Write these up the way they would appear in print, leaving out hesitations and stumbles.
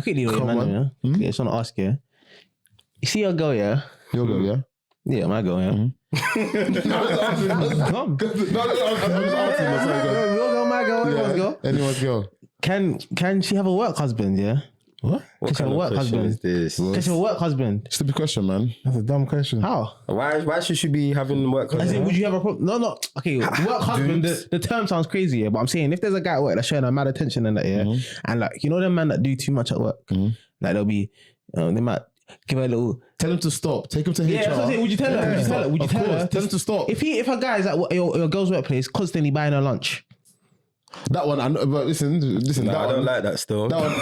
quickly though, man. Yeah, just want to ask you. You see your girl, yeah? Your girl, yeah? Yeah, my girl, yeah. I'm just asking. Your girl, my girl, anyone's girl. Anyone's girl. Can she have a work husband, yeah? What? What kind of question is this? Can she have a work husband? Stupid question, man. That's a dumb question. How? Why should she be having work? I say, would you have a problem? No. Okay, work husband. The term sounds crazy, yeah. But I'm saying if there's a guy at work that's showing her mad attention and that, yeah, and like you know them man that do too much at work, like they'll be, they might give her a little. Tell him to stop. Take him to HR. Yeah, that's what I'm saying. Would you tell her? Would you tell her? Would you tell her? Tell him to stop. If a guy's at your girl's workplace constantly buying her lunch. That one, I know, but listen. Nah, I don't like that still. That one,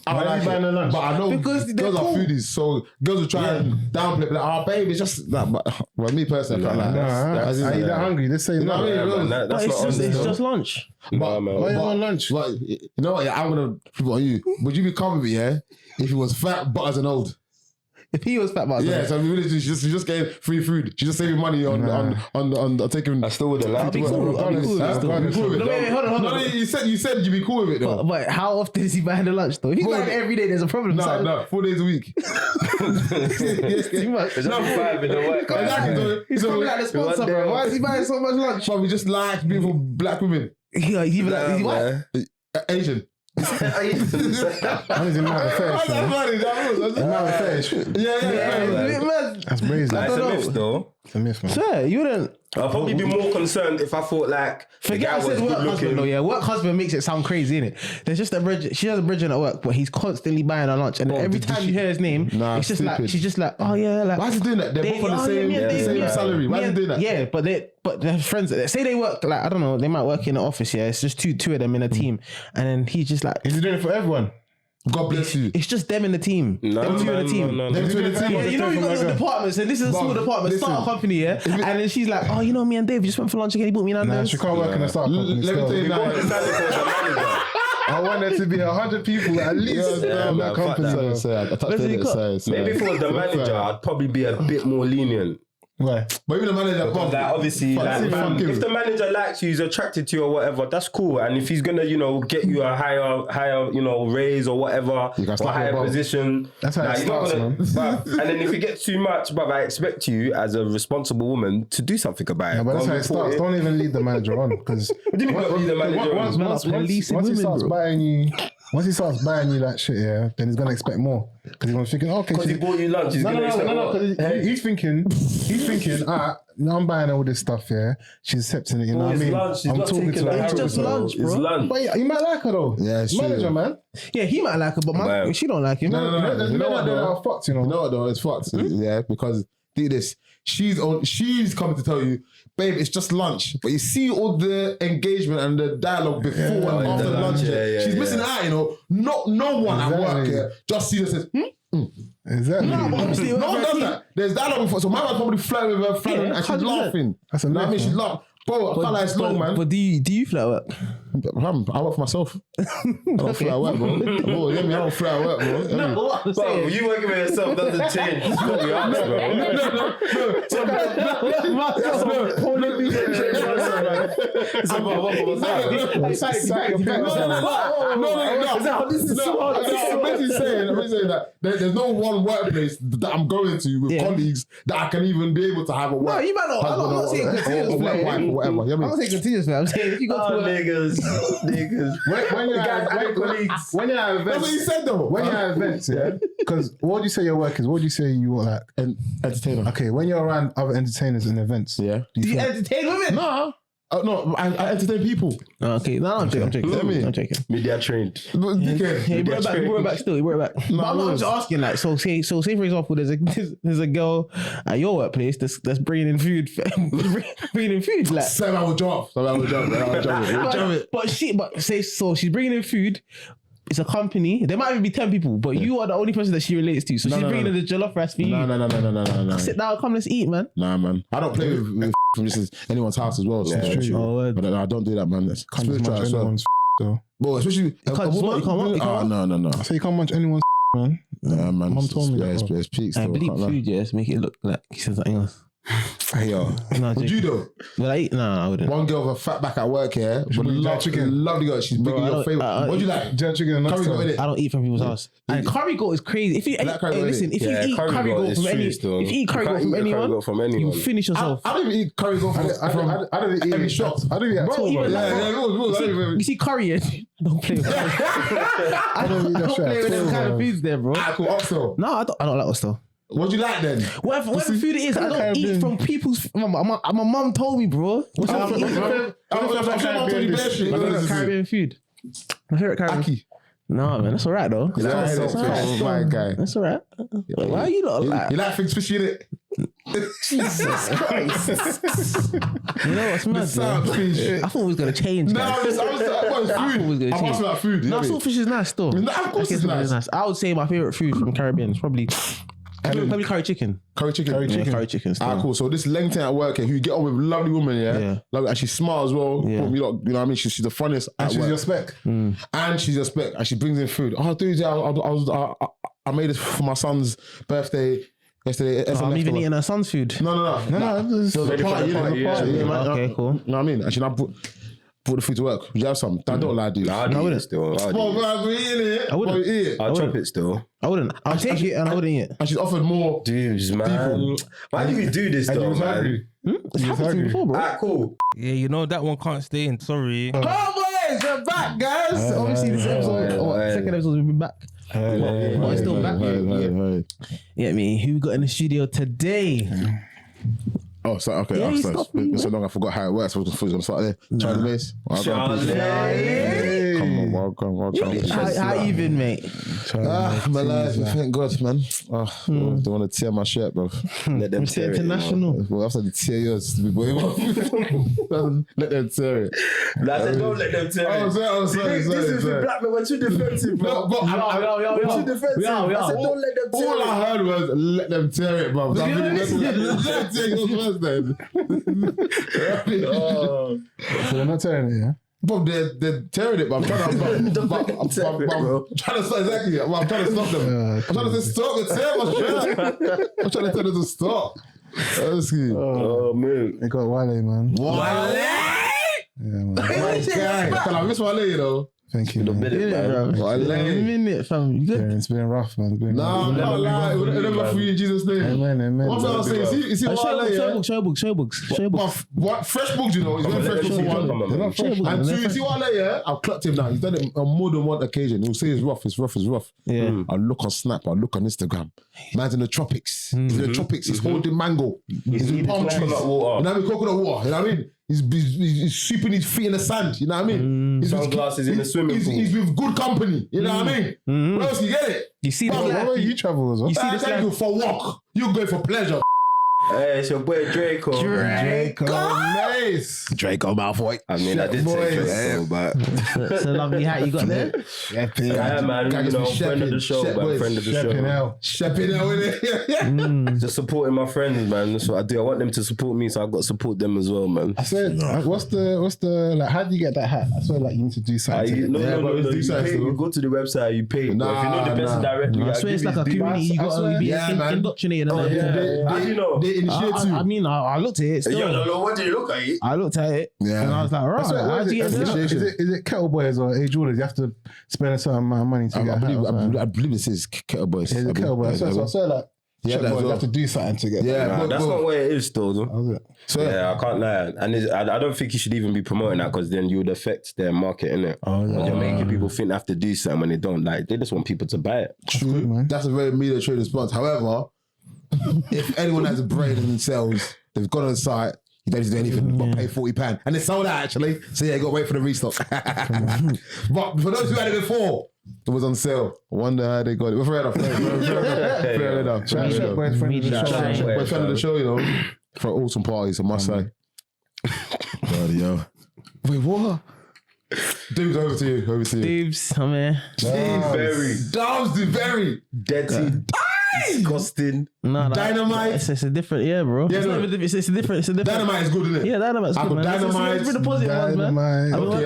I like buying a lunch, but I know because girls are foodies, so girls will try and downplay, like, oh, babe, it's just that. But me personally, I can't like that. I eat that hungry. Let's say no. It's just lunch. Why you want lunch? But you know what? I'm gonna put it on you. Would you be calm with me, yeah? If he was fat, butters and old. If he was fat, but yeah, so really, she just getting free food. She just saving money on taking. I still wouldn't like. I'll be cool. Hold on. No, you said you'd be cool with it though. But how often is he buying the lunch though? If he's buying it every day, there's a problem. No, 4 days a week. It's too much. There's only 5 in the work. Exactly. He's probably like the sponsor, bro. Why is he buying so much lunch? But we just like beautiful black women. Yeah, is he white? Asian. How is it not a fetish? That's not a fetish. Yeah. That's crazy. It's a myth though. It's a myth, man. Sir, you wouldn't. I'll probably be more concerned if I thought like Forget I said work husband though, yeah. Work husband makes it sound crazy, innit? There's just a bridge. She has a bridge at work, but he's constantly buying her lunch, and every time you hear his name, it's just like she's just like, oh yeah, like. Why is he doing that? They're both on the same salary. Why is he doing that? Yeah, but they're friends. Say they work like I don't know. They might work in the office. Yeah, it's just two of them in a team, and then he's just like. Is he doing it for everyone? God bless you. It's just them in the team. Them two in the team. Them two in the team. Yeah, you know you got those departments, and this is a small department, start a company, yeah. And then she's like, oh, you know me and Dave just went for lunch again. He bought me Nah, she can't work in a start company. Let me tell you now. I want there to be 100 people at least in that company. Maybe if it was the manager, I'd probably be a bit more lenient. Why? But even the manager, like obviously, like, if the manager likes you, he's attracted to you or whatever, that's cool. And if he's gonna, get you a higher, raise or whatever, or higher position, that's how it starts, man. And then if it gets too much, but I expect you as a responsible woman to do something about it. No, but that's how it starts. Don't even lead the manager on, because what do you mean lead the manager on? Once he starts buying you that shit, yeah, then he's gonna expect more. Because he's gonna thinking, okay, because he bought you lunch, he's gonna expect more. Because he's thinking, now I'm buying all this stuff, yeah. She's accepting it, you know what I mean? Lunch. I'm talking to her. It's just lunch, bro. It's lunch. But you might like her though. Yeah, she manager, man. Yeah, he might like her, but she don't like him. No. You know what though? Fucked, you know. No, though, it's fucked. Yeah, because do this. She's coming to tell you, babe, it's just lunch. But you see all the engagement and the dialogue before and after lunch. She's missing out, No one at work just sees her and says, Exactly. No, but obviously, no one does that. There's dialogue before. So my man's probably flirting with her friend and she's laughing. That's a I mean, she's laughing. Bro, I can't like it's long, man. But do you flirt at work? I work for myself. I don't flirt at work, bro. Bro, you hear me? I don't flirt at work, bro. No, what I'm Bro, saying. you working with yourself doesn't change. It's what we ask, bro. I'm saying that there's no one workplace that I'm going to with colleagues that I can even be able to have a work. No, you might not. I'm not saying continuous flirt. Whatever. I'm not saying continuous flirt. I'm saying if you go to work. Niggas. When you're at events, that's what you said though. When you're at events, yeah. Because what do you say your work is? What do you say you are like? An entertainer. Okay, when you're around other entertainers and events, yeah. Do you entertain women? No, I entertain people. Okay, no, I'm joking. I'm joking. Media trained. He brought it back still. He brought it back. No, I'm just asking, like, so say for example, there's a girl at your workplace that's bringing in food, like. Say I would drop. But she's bringing in food. It's a company. There might even be 10 people, but you are the only person that she relates to. So she's bringing in the jollof rice for you. No. Sit down, come, let's eat, man. Nah, man. I don't play with from just anyone's house as well. So it's true. Oh, but I don't do that, man. That's can't munch anyone's though. Bro, especially you can't no. I say you can't munch anyone's man. Nah, man. Mum told me that. It's peaks. I bleep food, yes. Make it look like he said something else. Hey, yo. No, Would you though? Would I eat? No, I wouldn't. One girl with a fat back at work here. Would eat love chicken? Lovely girl. She's big in your favourite. What do you like? Jerk chicken and Curry nuts. goat, innit? I don't eat from people's house. And curry goat is crazy. If you Like curry goat, listen, if you Yeah, eat curry curry goat goat is from any, true still. if you eat You curry can't goat eat from a curry anyone, goat from you anyone. finish yourself. I don't even eat curry goat from I don't eat every it. shop. I don't eat it at Bro, all, even bro. like- You see curry, yeah? Don't play with that. I don't eat that shit play at with them all, kind of bro. foods there, bro. Alright, cool. Oxtail. No, I don't like oxtail. What do you like then? Whatever food it is, I don't eat from people's. My mum told me, bro. What's your favorite Caribbean food? My favorite Caribbean. Aki. No, man, that's alright though. That's alright. My guy. That's alright. Why are you not like? You like things fishy, innit? Jesus Christ! You know what's mad? Sound man? fish. I thought it was gonna change. No, guys. I was thought it was food. gonna I'm change. asking about food. No, saltfish is nice still. No, of course I it's guess nice. I would say my favorite food from Caribbean is probably curry chicken. Curry chicken. Yeah, curry chicken. Still. Ah, cool. So this Langton at work here, who you get on with lovely woman, yeah? Yeah. And she's smart as well. Yeah. You know what I mean? She's the funniest at She's work. your spec. And she's your spec. And she brings in food. Oh, dude, I made this for my son's birthday yesterday. I'm even eating her son's food. No. This There was a party, Okay, cool. You know what I mean? And she now brought the food to work. Would you have some? I don't lie, dude. I'd eat it still. I'd Well, eat it. bro, we eating it. I wouldn't. Bro, eat it. I'd chop it still. I wouldn't. I'll take it and I wouldn't eat it. And she's offered more. Dudes, man. Why do you do this And you though, was man? hungry. It's happened to me before, bro. Alright, cool. Yeah, you know that one can't stay in. Sorry. Hoilboys, we're back, guys. Obviously, this episode, second episode, we'll be back. But it's still back. Yeah, me. Who we got in the studio today? Oh, so okay. Yeah, Oh, you so stopped me, it's so long I forgot how it works. I was gonna start there. Charlie Mace. Charlie. Come on, welcome. How even, mate? My life, thank God, man. Don't want to tear my shirt, bro. Let them Mr. tear it. International. Well, after the tear yours, boy. Let them tear it. I said, don't let them tear it. Sorry. This is the black man. We're too defensive, bro. No, but We're too defensive. I said, don't let them tear all it. I heard was let them tear it, bro. Let them tear yours first, then. So they're not tearing it, yeah? Bro, they're tearing it, but I'm trying to stop exactly. I'm trying to stop them. I'm trying to say stop. They're tearing my shirt. I'm trying to tell them to stop. Oh, man. They got Wale, man. Wale? Yeah, man. Can I miss Wale, you know? Thank you, man. Minute, fam. You good? Yeah, it's been rough, man. Nah, I'm not lying. We'll never free in Jesus' name. Amen. What I'm saying, you see Wale, yeah? Show books. What fresh books, you know? He's very fresh for one. Come on, man. And two, you see Wale, yeah? I've clocked him now. He's done it on more than one occasion. He'll say it's rough. Yeah. I'll look on Snap, I'll look on Instagram. Man's in the tropics. He's in the tropics. He's holding mango. He's in palm trees. coconut water. You know what I mean? Coconut water. You know what I mean? He's sweeping his feet in the sand. You know what I mean? He's Sunglasses in the swimming pool. He's with good company. You know what I mean? Where else you get it? You see Bro, Where you travel as well? You see this Thank guy? you for walk. You going for pleasure. Hey, it's your boy Draco. Draco Mace. Draco Malfoy. I mean, I did say Draco, but It's a lovely hat you got there. yeah, man, you know, friend of the show, man, friend of the show. Shepping out with it. Just supporting my friends, man. That's what I do. I want them to support me, so I've got to support them as well, man. I said, what's the like? How do you get that hat? I swear, like you need to do something. to No, get but it's you decent pay, still. you go to the website, you pay. Nah, But if you know the person nah. directly, I swear it's like a community. You got to be indoctrinated. How do you know? They initiate you. I mean, I looked at it. Yo, Still. no, what do you look at it? I looked at it, Yeah. and I was like, right, how'd you get that? Is it Kettle Boys or Age Jewelers? You have to spend a certain amount of money to get a hat. or something. I believe this is Kettle Boys. Is it Kettle Boys? So I swear, like, Yeah, check that's boys, you all. have to do something to get. Yeah, that. Nah, that's not where it is, though. That was it. So Yeah, I can't lie. And I don't think you should even be promoting that because then you would affect their market, innit? You're making people think they have to do something when they don't. Like, they just want people to buy it. true, man. that's a very media trade response. However, if anyone has a brain in themselves, they've gone on the site. You don't need to do anything but pay £40. And it's sold out actually. So yeah, you gotta wait for the restock. But for those who had it before, it was on sale. I wonder how they got it. But fair enough. Fair enough. Check boys, friend of the Media show. train. We're friend of the show, you know. For awesome parties, I must say. Bloody hell. Wait, what? Dude, over to you. Dibs, I'm here. Very Dubs the very. dead tea. Disgusting. No, Dynamite. It's a different, bro. Yeah, It's no. not even it's a different. Dynamite is good, isn't it? Yeah, Dynamite's I good, got man. Dynamite, It's been the positive ones, man. Dynamite. Okay,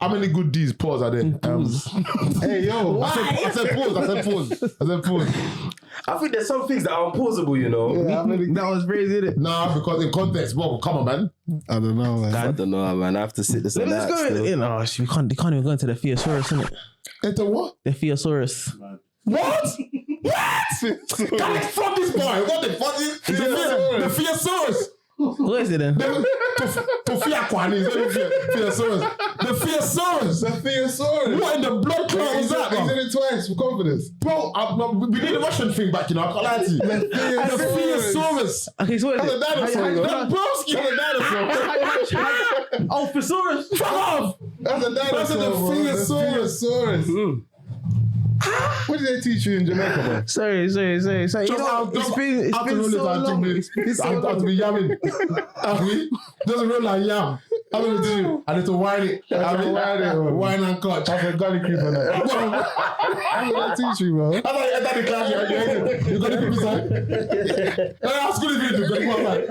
how many good D's pause are there? Hey, yo. I said pause. I think there's some things that are unpausable, you know. That was crazy, innit? Nah, because in context, bro, come on, man. I don't know, man. I don't know, man. I have to sit this one Let's out. go still. in. Oh, they can't even go into the Theosaurus, innit? Into what? The Theosaurus. What? Can I fuck this boy? What the fuck is the Theosaurus? Who is it then? Theosaurus. The Theosaurus. What in the blood clot was that, He's bro? in it twice with confidence. Bro, we need the Russian thing back, you know. I can't lie to you. The Theosaurus. Okay, so what is That's a it? dinosaur, you know. The broski. That's a dinosaur. Oh, Thesaurus. Fuck off. That's a dinosaur, That's the bro. Theosaurus. What did they teach you in Jamaica, bro? Sorry. You know, it's been so long. It's been so I have to long. be yamming. Doesn't roll like yam. I'm gonna do. I need to wine it. Wine and cut. Have a gully creep on that. How did that teach you, bro? I thought you entered the class. You got the creep inside. How school is it? You got the creep inside.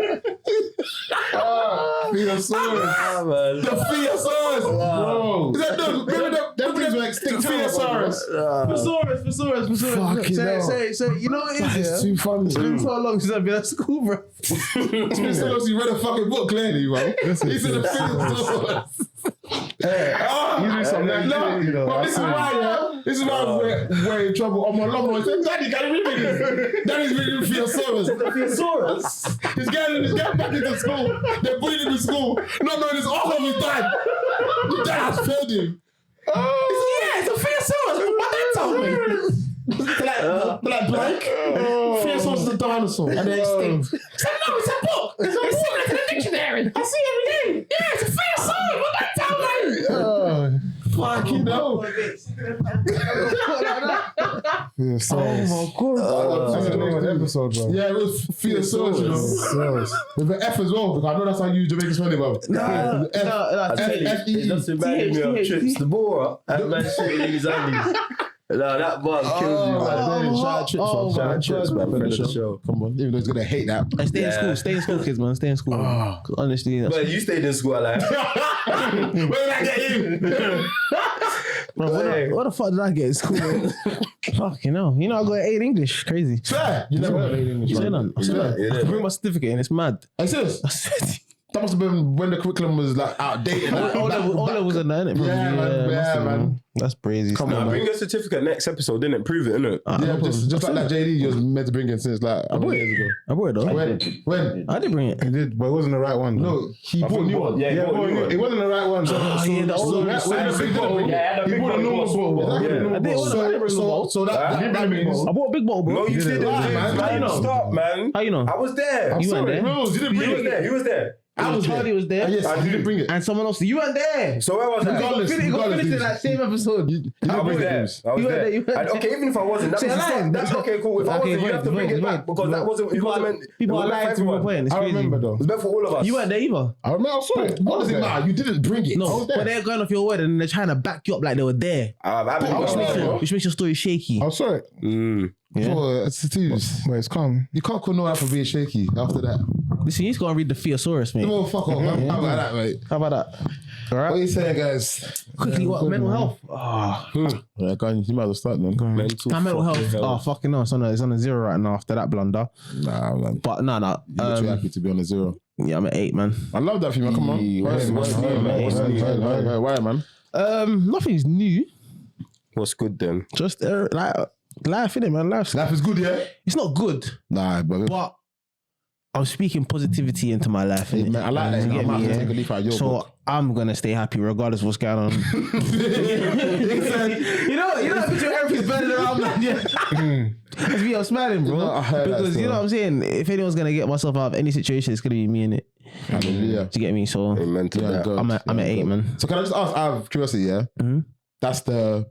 Theosaurus. The Theosaurus, Bro. Is that no? Maybe Them things were extinct. Theosaurus. Thesaurus. Fucking hell. So you know what it is? It's too funny. It's been so long since I've been at school, bro. It's been so long since you read a fucking book, clearly, bro. He said the Theosaurus. You do something like that, you know. But this is why, yeah. This is why we're in trouble. On my long one, said, Daddy, can you read this? Daddy's reading Theosaurus. The Theosaurus. He's getting back into school. They're bullying him in school. Not knowing it's all of his dad. His dad has failed him. He said, yeah, it's a Theosaurus. My dad told me. Like blank. Theosaurus is a dinosaur. And they're extinct. He said, no, it's a book. It's similar to the dictionary. I see every day. Yeah, it's a Theosaurus. My dad told me. Fucking hell. Theosaurus. Oh my god. That's the name of the episode, bro. Yeah, it was Theosaurus, you know. Theosaurus. With an F as well, because I know that's how you Jamaican spell it, bro. It just reminded me of Trips the Borer. That man shooting in his undies. No, that bug kills you, man. Shout out Trips, man. Friend of the show. Come on, even though he's gonna hate that. Stay in school, kids, man. Stay in school. Honestly, But you stayed in school, like. Where did I get you? bro, what the fuck did I get in school? Fucking hell. You know I got an A in English. Crazy. Swear, you never got English. I swear. I can bring my certificate and it's mad. Hey, serious? I swear to you. That must have been when the curriculum was like outdated. All levels in there, innit? Probably. Yeah, man. That's crazy. Come on, Bring a certificate next episode, didn't it? Prove it, innit? Yeah, just like that JD you was meant to bring in since like how many years ago? I brought it though. When? I did bring it. He did, but it wasn't the right one. No, he bought a new one. Yeah, Yeah, bought a new one. it wasn't the right one. the old one. He bought a big bottle. Yeah, He bought a normal bottle. I didn't So that means. I bought a big bottle, bro. No, you didn't. How you know? Stop, man. How you know? I was there. You weren't there. No, you didn't bring it. You was there. Charlie was there. Yes, I didn't bring it. And someone else. You weren't there. So where was I? Regardless, You got finished in that same episode. I was there. You weren't there. Okay, even if I wasn't, that See, means lying. that's okay, cool. If I wasn't, you have to bring it back because that wasn't. It wasn't meant. People it are was meant lying for to my everyone. point. It's I crazy. remember though. It was meant for all of us. You weren't there either. I remember. I saw it. What does it matter? You didn't bring it. No, but they're going off your word and they're trying to back you up like they were there. Which makes your story shaky. I saw it. Bro, it's serious. But it's calm. You can't call no out for being shaky after that. Listen, you just gotta read the Theosaurus, mate. Oh, fuck off, man. How about that, mate? How about that? All What right. are you saying, guys? Quickly, what mental health? Yeah, go on, you might as well start then. My mental health. Oh, fucking no. It's on a 0 right now after that blunder. Nah, man. But no. You're too happy to be on a 0. Yeah, I'm at 8, man. I love that for you, man. Come on. Why, man? Nothing's new. What's good then? Just like life, innit, man? Life Life is good, yeah? It's not good, Nah, but I'm speaking positivity into my life. hey, innit? man, I like that. You I get might me, have to yeah? take a leaf out of your So book. I'm gonna stay happy regardless of what's going on. you know, picture everything's burning around, man. Yeah. That's me, I'm smiling, bro. No, I heard that because you know what I'm saying. If anyone's gonna get myself out of any situation, it's gonna be me in it. Hallelujah. Do you get me? So Amen to that. God. I'm at 8, man. So can I just ask, out of curiosity, yeah? That's the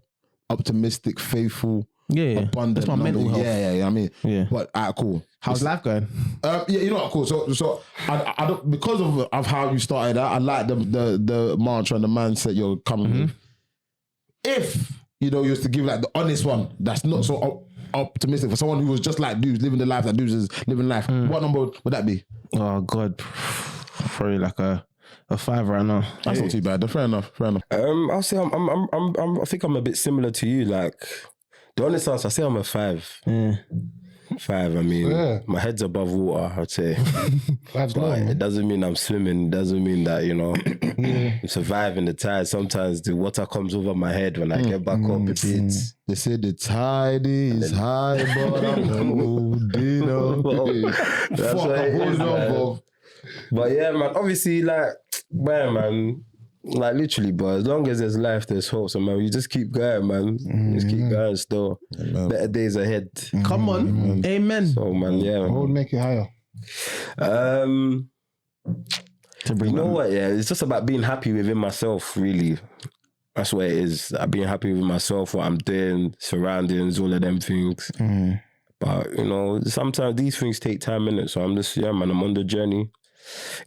optimistic, faithful, Yeah, abundant. that's my mental number. health. Yeah, I mean, Yeah. But cool. How's life going? Yeah, you know what? Cool. So I don't, because of how you started that. I like the mantra and the mindset you're coming with. If you know you was to give like the honest one, that's not so optimistic for someone who was just like dudes living the life that dudes is living life. What number would that be? Oh God, probably like a 5 right now. That's not too bad. Fair enough. I'll say I think I'm a bit similar to you. Like the honest answer, I say I'm a 5. 5. I mean, my head's above water. I'd say. But it doesn't mean I'm swimming. It doesn't mean that I'm surviving the tide. Sometimes the water comes over my head when I get back up. It's They say the tide is high, but I'm holding on. That's what it is, man. But yeah, man. Obviously, like, man. Like literally, but as long as there's life, there's hope. So man, you just keep going, man. Just keep going still. Better days ahead. Come on. Amen. So man, yeah. What would make it higher? You know what, yeah, it's just about being happy within myself, really. That's what it is. Being happy with myself, what I'm doing, surroundings, all of them things. But, sometimes these things take time, innit? So I'm just, I'm on the journey.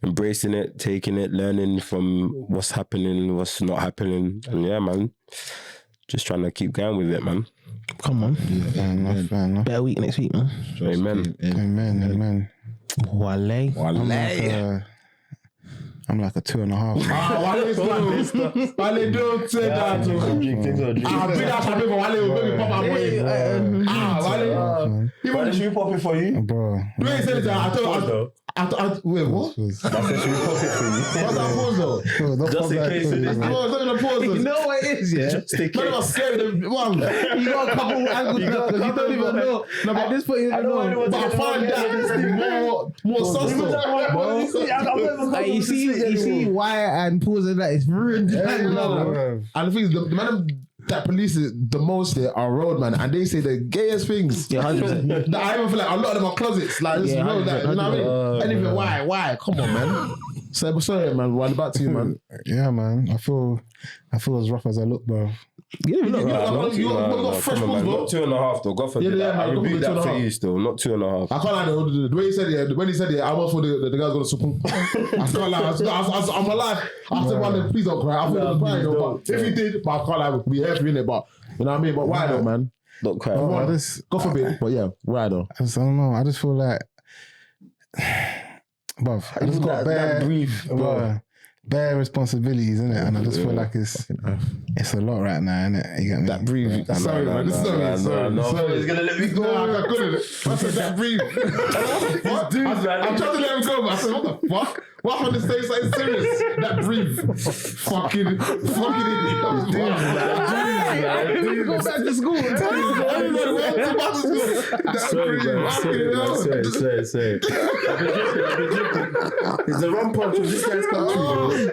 Embracing it, taking it, learning from what's happening, what's not happening. And yeah, man, just trying to keep going with it, man. Come on. Fair enough. Better week next week, man. Amen. Wale. I'm like a 2.5. Wale don't say that. Wale, should we pop it for you? Bro. Wait, what? Should we pop it for you? What's that pause though? Just in case it is. No, it's not even a pause. You know what it is, yeah? Just in None of case. us scared. One. You got a couple angles because you don't even know. At this point, you don't know. But I find that more sus. You see why and pause and that is ruined. And the thing is, the man that polices the most there are roadman, and they say the gayest things. Yeah, 100%. That I even feel like a lot of them are closets. Like, this road, that, you know what I mean? Anything, why? Come on, man. So, sorry, man. What back to you, man? Yeah, man. I feel as rough as I look, bro. You look right. You got fresh balls, bro. Not 2.5 though. God forbid. Yeah, I man, repeat go for that for 2.5. you still. Not 2.5. I can't lie, the way he said it, I almost thought the guy's gonna support. I can't lie, I'm alive. I said, man, please don't cry. I thought he was crying, though, but if he did, but I can't lie, we here for it, but you know what I mean? But why though, man? Don't cry. God forbid, but yeah, why though? I don't know. I just feel like, bruv, I just got bare responsibilities, innit? And I just feel like it's a lot right now, innit? You get me? That breathe. Sorry, man. Sorry. He's gonna let me go. No, I couldn't. I said that breathe. What? I'm trying to let him go, but I said, what the fuck? What happened to say something serious? That breathe. Fucking idiot. Go back to school. Everybody went back to school. Sorry. I've been drinking. It's the wrong punch of this guy's country.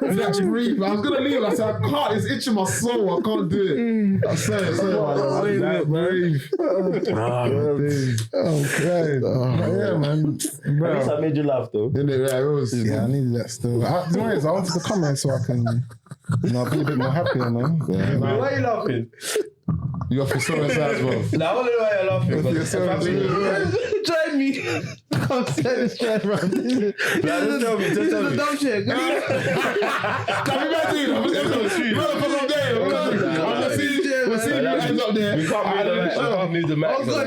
That breathe. I was gonna leave. I said, I can't. It's itching my soul. I can't do it. I said, breathe. Okay. Yeah, man. At Bro. least I made you laugh though. Didn't it? Yeah, it was. Yeah, I needed that still. I wanted to comment so I can, be a bit more happier, man. Yeah, Why are you laughing? You're for so as well. Nah, I don't know why you're laughing. Join me. Come set this chair, bro. This is a dumb shit. Can we back to you? We'll see you guys up there. We can't move the mic. Oh God,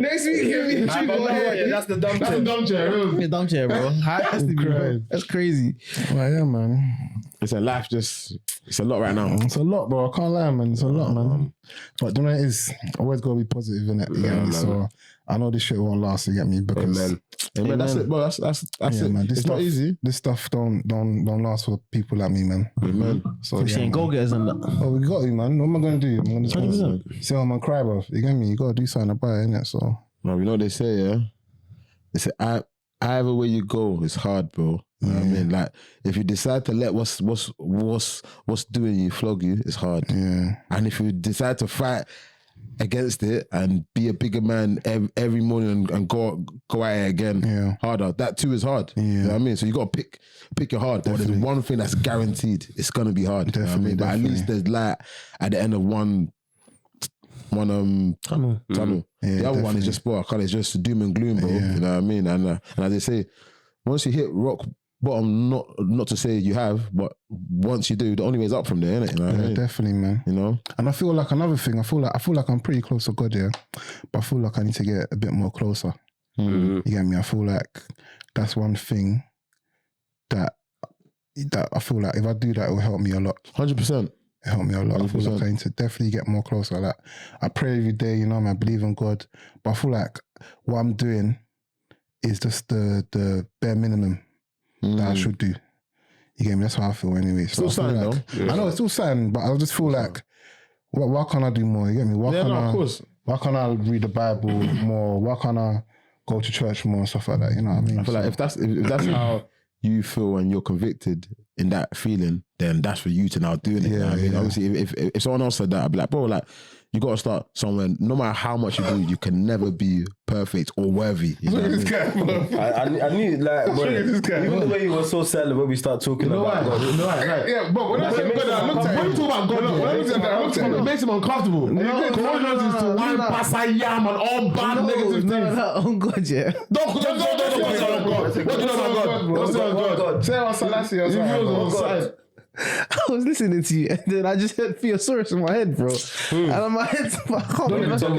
next week, give me the Go ahead. That's the dumb That's a shit. dumb chair. a dumb chair, bro. Has to be, bro. That's crazy. Well, yeah, man. It's a life, it's a lot right now. It's a lot, bro. I can't lie, man. It's a lot, man. But you know what it is? Always gotta be positive in it. You get me? So I know this shit won't last. You get me? Because Amen. That's it, bro. That's yeah, it. man. It's not easy. This stuff don't last for people like me, man. Amen. So We're saying go getters and that. Oh, we got you, man. What am I gonna do? I'm gonna just sit on my cry, bro. You get me? You gotta do something about it, innit? So No, you know what they say, yeah? They say, either way you go, it's hard, bro. You know what I mean? Like, if you decide to let what's doing you flog you, it's hard. yeah. And if you decide to fight against it and be a bigger man every morning and go at it again harder, that too is hard. You know what I mean? So you got to pick your hard. But there's one thing that's guaranteed, it's going to be hard. You know what I mean? But at least there's light at the end of one tunnel. Yeah, The other one is just it's just doom and gloom, bro. You know what I mean? And as they say, once you hit rock bottom, not to say you have, but once you do, the only way is up from there, innit? You know what I mean? Definitely, man. You know? And I feel like another thing, I feel like I'm pretty close to God, yeah. But I feel like I need to get a bit more closer. You get me? I feel like that's one thing that I feel like if I do that, it will help me a lot. 100%. It helped me a lot. 100%. I feel like I need to definitely get more closer. Like I pray every day, you know, I believe in God. But I feel like what I'm doing is just the bare minimum that I should do. You get me? That's how I feel anyway. So still something like, though. Yeah. I know it's still something, but I just feel like, why can't I do more? You get me? Of course. Why can't I read the Bible more? Why can't I go to church more and stuff like that? You know what I mean? I feel like if that's how you feel and you're convicted in that feeling, then that's for you to now do it. You know what I mean? Obviously, if someone else said that, I'd be like, bro, like, you got to start somewhere. No matter how much you do, you can never be perfect or worthy. You know Look at this guy, bro. I knew, like, bro, this guy, even the way you were so silent when we start talking about God. Yeah, but when I say God, I looked at him. When you talk about God, When I looked at that, I looked at him. it makes him uncomfortable. God knows is to wine, pasa, yam, and all bad negative things. Oh God, yeah. Don't God. What do you know about God? What's about God? Say what Selassie or something. I was listening to you, and then I just heard Theosaurus in my head, bro. And in my head, I can't believe I said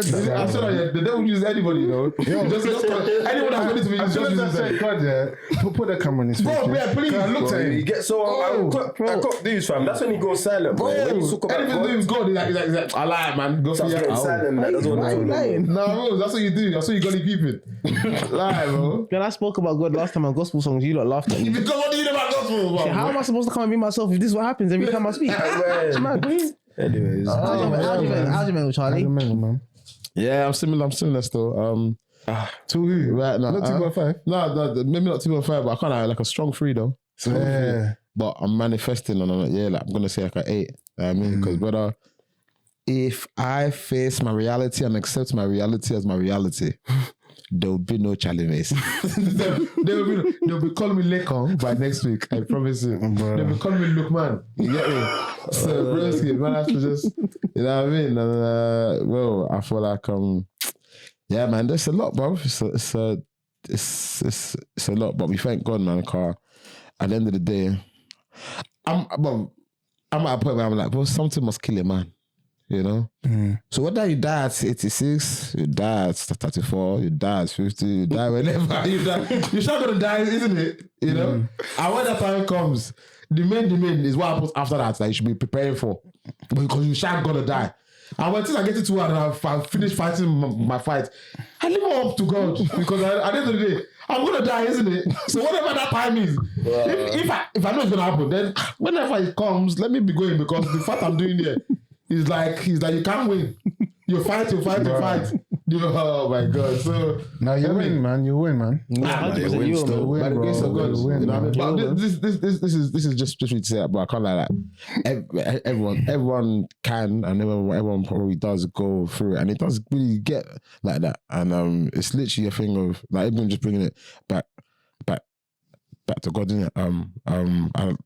that. I said that the devil uses anybody, you know. Just anyone that's ready to be used, just uses them. God, yeah. Put the camera in his face. Bro, yeah, please. I looked at him. He gets so I clock these, fam. That's when he goes silent, bro. When you talk about Anything to do with God, he's like, I lie, man. Go for your silent. Why are you lying? No, bro, that's what you do. That's what you gotta keep it. Lie, bro. When I spoke about God last time on gospel songs, you lot laughed at me. Because what do you know about gospel, bro? How am I supposed to come and be myself if this is what happens every time I speak? It's mad, please. Anyways, How's your mental, Charlie? Man. Yeah, I'm similar still. To who? Right now. Not 2.5? No, maybe not 2.5, but I can't have like a strong 3 though. Yeah. But I'm manifesting and I'm like, yeah, like I'm gonna say like an 8. I mean, because brother, if I face my reality and accept my reality as my reality, there'll be no challenge. they'll be calling me Lekon by next week. I promise you. They'll be calling me Lukman. You get me? So, broski, man, I have to just, you know what I mean? And, well, I feel like, yeah, man, there's a lot, bro. It's a lot, but we thank God, man. Car. At the end of the day, I'm at a point where I'm like, well, something must kill a man. You know? So whether you die at 86, you die at 34, you die at 50, you die whenever you die. You're sure gonna die, isn't it? You know? And when that time comes, the main is what happens after that you should be preparing for. Because you sure gonna die. And when I get to and I've finished fighting my fight, I leave it up to God. Because at the end of the day, I'm gonna die, isn't it? So whatever that time is, if I know it's gonna happen, then whenever it comes, let me be going, because the fact I'm doing here, he's like, you can't win. You fight. Oh my God. So now you win, man. You win, man. By the grace of God, you know what I mean? But this is just really to say that, but I can't like that. Everyone can, and everyone probably does go through it, and it does really get like that. And it's literally a thing of like everyone just bringing it back to God, isn't it?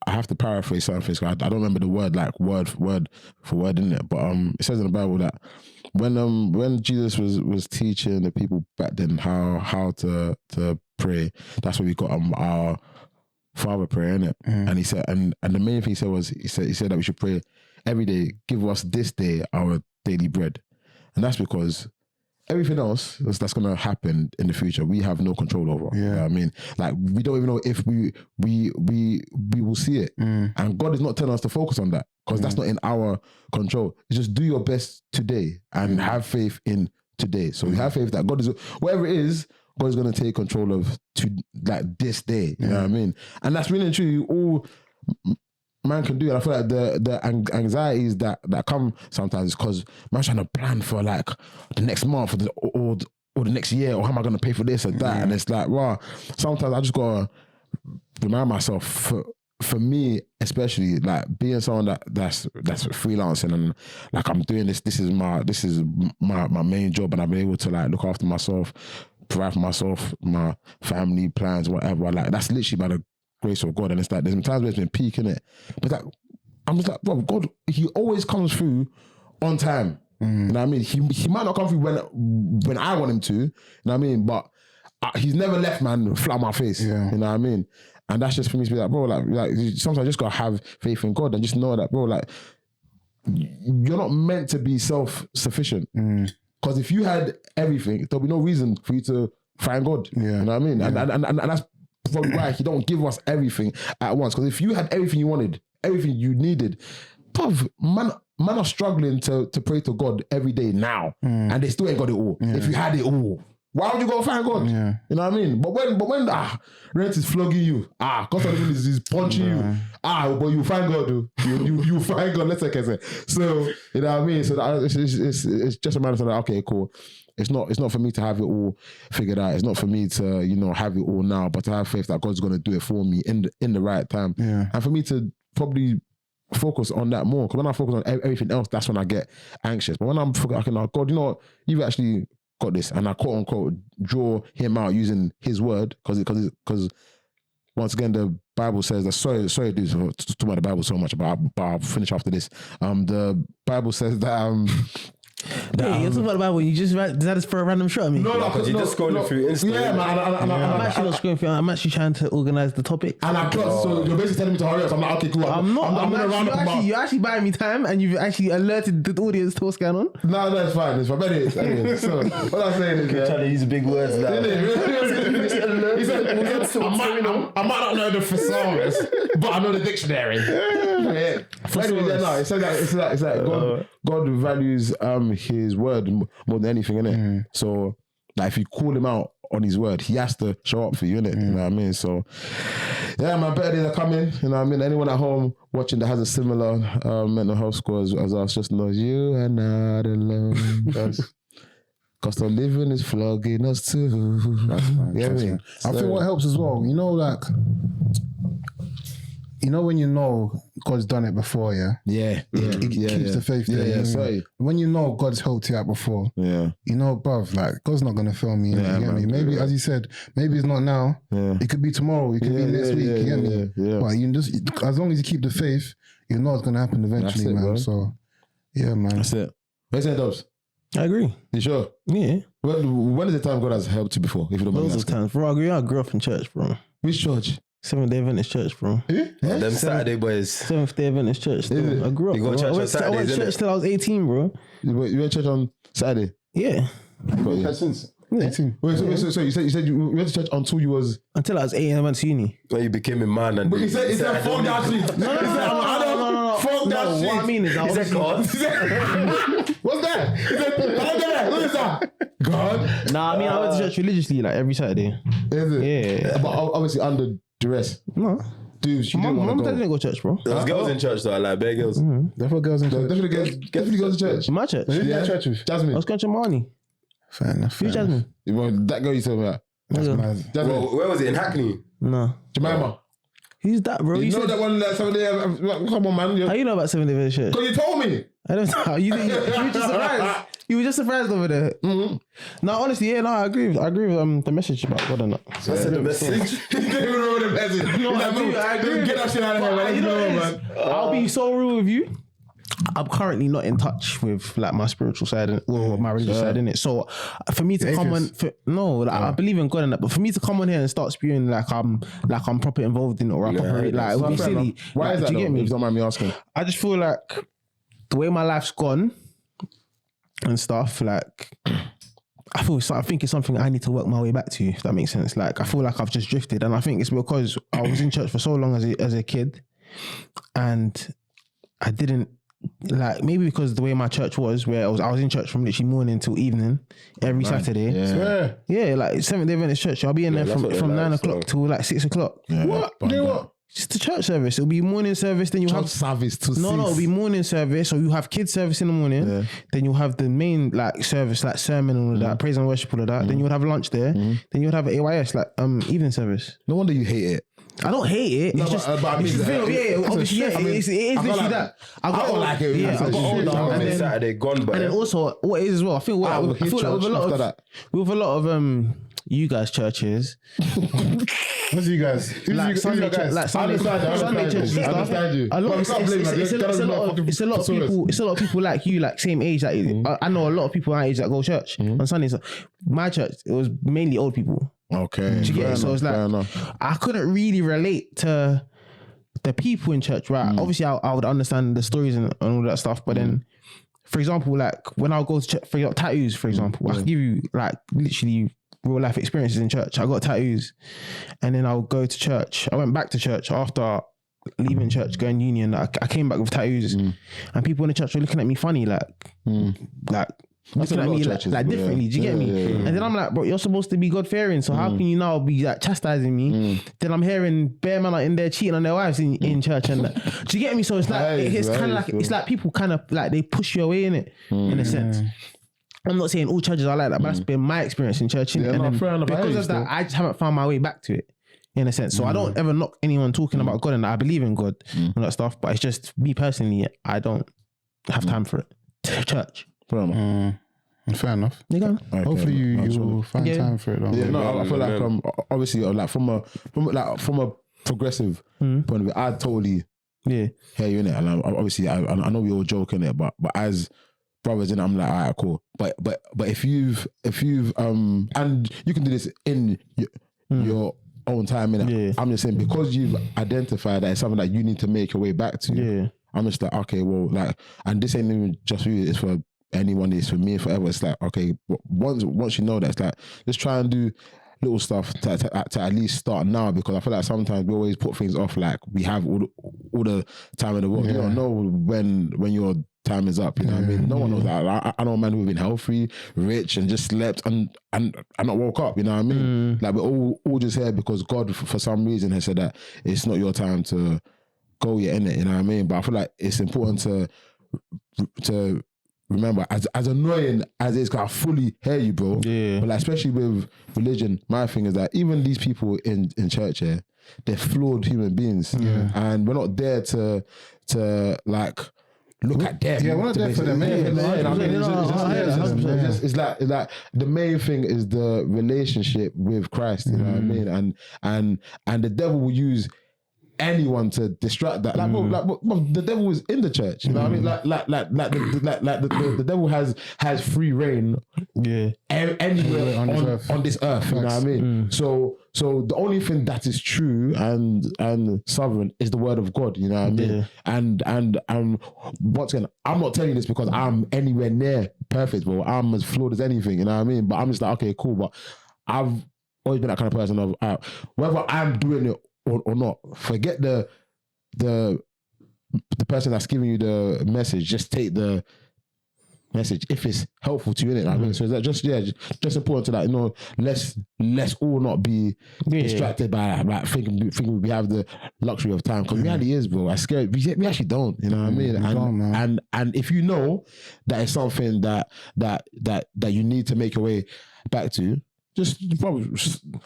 I have to paraphrase something. I don't remember the word like word for word in it, but it says in the Bible that when Jesus was teaching the people back then how to pray, that's what we got our Father prayer, innit? And he said, and the main thing he said was he said that we should pray every day, give us this day our daily bread, and that's because everything else that's going to happen in the future, we have no control over. Yeah. You know what I mean? Like, we don't even know if we will see it. And God is not telling us to focus on that, because that's not in our control. It's just do your best today and have faith in today. So we have faith that God is, whatever it is, God is going to take control of this day. You know what I mean? And that's really and truly all man can do. And I feel like the anxieties that come sometimes because man's trying to plan for like the next month or the next year, or how am I going to pay for this or that? And it's like, wow, sometimes I just got to remind myself, for me especially, like being someone that's freelancing and like I'm doing this is my main job, and I've been able to like look after myself, provide for myself, my family plans, whatever. Like that's literally by the grace of God. And it's like there's been times where it's been peaking it, but like I'm just like, bro, God, he always comes through on time. You know what I mean? He might not come through when I want him to, you know what I mean? But he's never left, man, flat on my face. Yeah. You know what I mean? And that's just for me to be like, bro, like sometimes I just gotta have faith in God and just know that, bro, like you're not meant to be self-sufficient. Because if you had everything, there'll be no reason for you to find God. Yeah. You know what I mean? And that's probably why he don't give us everything at once. Because if you had everything you wanted, everything you needed, bruv, man are struggling to pray to God every day now, and they still ain't got it all. If you had it all, why would you go find God? Yeah. You know what I mean? But when rent is flogging you, cost of living is punching you, but you find God, dude. You find God. Let's say. So you know what I mean? So it's just a matter of like, okay, cool. It's not for me to have it all figured out. It's not for me to have it all now, but to have faith that God's gonna do it for me in the right time. Yeah. And for me to probably focus on that more. Because when I focus on everything else, that's when I get anxious. But when I'm focusing, okay, God, you know what? You've actually got this, and I quote unquote draw him out using his word, because once again the Bible says that. Sorry, dudes, for talking about the Bible so much, but I'll finish after this. The Bible says that you're talking about the Bible. You just decided for a random shot at me. No, because you're just scrolling through Instagram. Yeah, man. I'm actually not scrolling through. I'm actually trying to organize the topic. And so you're basically telling me to hurry up. So I'm like, okay, cool. I'm not. I'm gonna round up. You're actually buying me time, and you've actually alerted the audience to what's going on. No, it's fine. It's fine. But anyway, so what I'm saying is, You're trying to use big words now. He said, I might not know the thesaurus, but I know the dictionary. Yeah. But anyway, it's like God values his word more than anything, innit? So like if you call him out on his word, he has to show up for you, innit? You know what I mean? So yeah, man, better days are coming. You know what I mean? Anyone at home watching that has a similar mental health score as us, just knows you are not alone. Cost of living is flogging us too. That's fine. Yeah, I mean, I think what helps as well, when you know God's done it before, it keeps the faith there. Sorry. When you know God's helped you out before, bruv, like God's not gonna fail me. You get me? Maybe, as you said, maybe it's not now. Yeah. It could be tomorrow. It could be next week. You get me? Yeah. But you just, as long as you keep the faith, you know it's gonna happen eventually, man. Bro. So, yeah, man. That's it. Where's that, Dubs? I agree. You sure? Yeah. When is the time God has helped you before? If you don't mind Loads of times, bro. I grew up in church, bro. Which church? Seventh-day Adventist church, bro. Them Saturday boys. Seventh-day Adventist church. Still. I grew up. You go to church on Saturdays, I went to church till I was 18, bro. You went to church on Saturday? Yeah. Since? Yeah. 18. Wait, so you said you went to church until you was... Until I was 18 and I went to uni. When you became a man and... But he said fuck that shit. No. Fuck that shit. What I mean is... Is that God? What's that? He said, what is that? God? Nah, I mean, I went to church religiously, like, every Saturday. Is it? Yeah. But obviously under duress. No. Dude, you didn't want to go. Didn't go to church, bro. There's girls in church though, like bare girls. Definitely girls in church. Definitely girls in church. In my church. Who did you go to church with? Jasmine. I was going to Marnie. Fair enough. Who's Jasmine? That girl you talking about? That's mad. Jasmine. Well, where was it? In Hackney? No. Jemima. Who's that, bro? You know that one that 7-day... Come on, man. How you know about 7-day Adventist church? Because you told me. I don't know. You were just surprised. You were just surprised over there. Mm-hmm. No, honestly, I agree with the message about God and that. That's the message. You didn't even know the message. No, I agree. Get that shit out of here, man. Man. I'll be so real with you. I'm currently not in touch with like my spiritual side or my religious side in it. So for me to come on, I believe in God and that. But for me to come on here and start spewing like I'm proper involved in it or it would be silly. Why is that? Do you get me? If you don't mind me asking. I just feel like the way my life's gone and stuff, like I think it's something I need to work my way back to, if that makes sense. Like I feel like I've just drifted, and I think it's because I was in church for so long as a kid, and I didn't like, maybe because the way my church was, where I was in church from literally morning till evening every Saturday. Yeah, like Seventh-day Adventist church. I'll be in there from 9 o'clock till like 6 o'clock. What? Do what? Just the church service. It'll be morning service, then you'll have service to it'll be morning service. So you have kids service in the morning, then you'll have the main like service, like sermon and all that, praise and worship, all of that. Then you would have lunch there. Then you would have an AYS, like evening service. No wonder you hate it. I don't hate it. No, it's just, but I mean, obviously, it is literally that. I don't like it. Yeah, I got older, and then Saturday gone, but and then also what it is as well. I feel like with a lot of you guys churches. What's you guys? Like Sunday churches. I understand you. It's a lot of people. It's a lot of people like you, like same age. Like I know a lot of people our age that go to church on Sundays. My church, it was mainly old people. Okay. Do you get fair it? So enough, it's fair like enough. I couldn't really relate to the people in church, right? Obviously, I would understand the stories and all that stuff, but then, for example, like when I go to church, for your tattoos, for example, I can give you like literally real life experiences in church. I got tattoos, and then I'll go to church. I went back to church after leaving church, going union. I came back with tattoos, and people in the church were looking at me funny, like looking at me like differently. Do you get me? And then I'm like, bro, you're supposed to be God fearing, so how can you now be like chastising me? Then I'm hearing bare men like in there cheating on their wives in church, and do you get me? So it's like it's kind of like it's like people kind of like they push you away in it in a sense. I'm not saying all churches are like that, but that's been my experience in church. Yeah, and no, then fair enough. because of that, I just haven't found my way back to it. In a sense, so I don't ever knock anyone talking about God and I believe in God and that stuff, but it's just me personally, I don't have time for it. Church. Fair enough. Fair enough. You go. Okay, Hopefully no, you will find time for it. Though. Yeah, no, I feel like obviously like from a progressive point of view, I totally hear you in it, and obviously I know we all joke in it, but as brothers in it, I'm like, all right, cool. But if you've and you can do this in your own time, innit? I'm just saying, because you've identified that it's something that you need to make your way back to. I'm just like, okay, well, like, and this ain't even just for you, it's for anyone, it's for me, forever. It's like, okay, once you know that, it's like, just try and do little stuff to at least start now, because I feel like sometimes we always put things off, like we have all the time in the world. You don't know when your time is up, you know what I mean? No one knows that. I know a man who's been healthy, rich, and just slept and not woke up, you know what I mean? Like, we're all just here because God, for some reason, has said that it's not your time to go yet, innit? You know what I mean? But I feel like it's important to remember, as annoying as it is, because I fully hear you, bro. But like, especially with religion, my thing is that even these people in church here, they're flawed human beings. And we're not there to like look at them. Yeah, we're not there for them. It's like the main thing is the relationship with Christ. You know what I mean? And the devil will use anyone to distract that. Like, bro, the devil is in the church. You know what I mean? The devil has free reign. Anywhere on this earth. You know what I mean? So the only thing that is true and sovereign is the word of God. You know what I mean? And once again, I'm not telling you this because I'm anywhere near perfect, bro. I'm as flawed as anything. You know what I mean? But I'm just like, okay, cool. But I've always been that kind of person of whether I'm doing it or not, forget the person that's giving you the message. Just take the message if it's helpful to you, innit? I mean, so that just important to that, you know. Let's all not be distracted by like thinking we have the luxury of time, because reality is, bro, I scared we actually don't. You know what I mean? And if you know that it's something that you need to make your way back to, just probably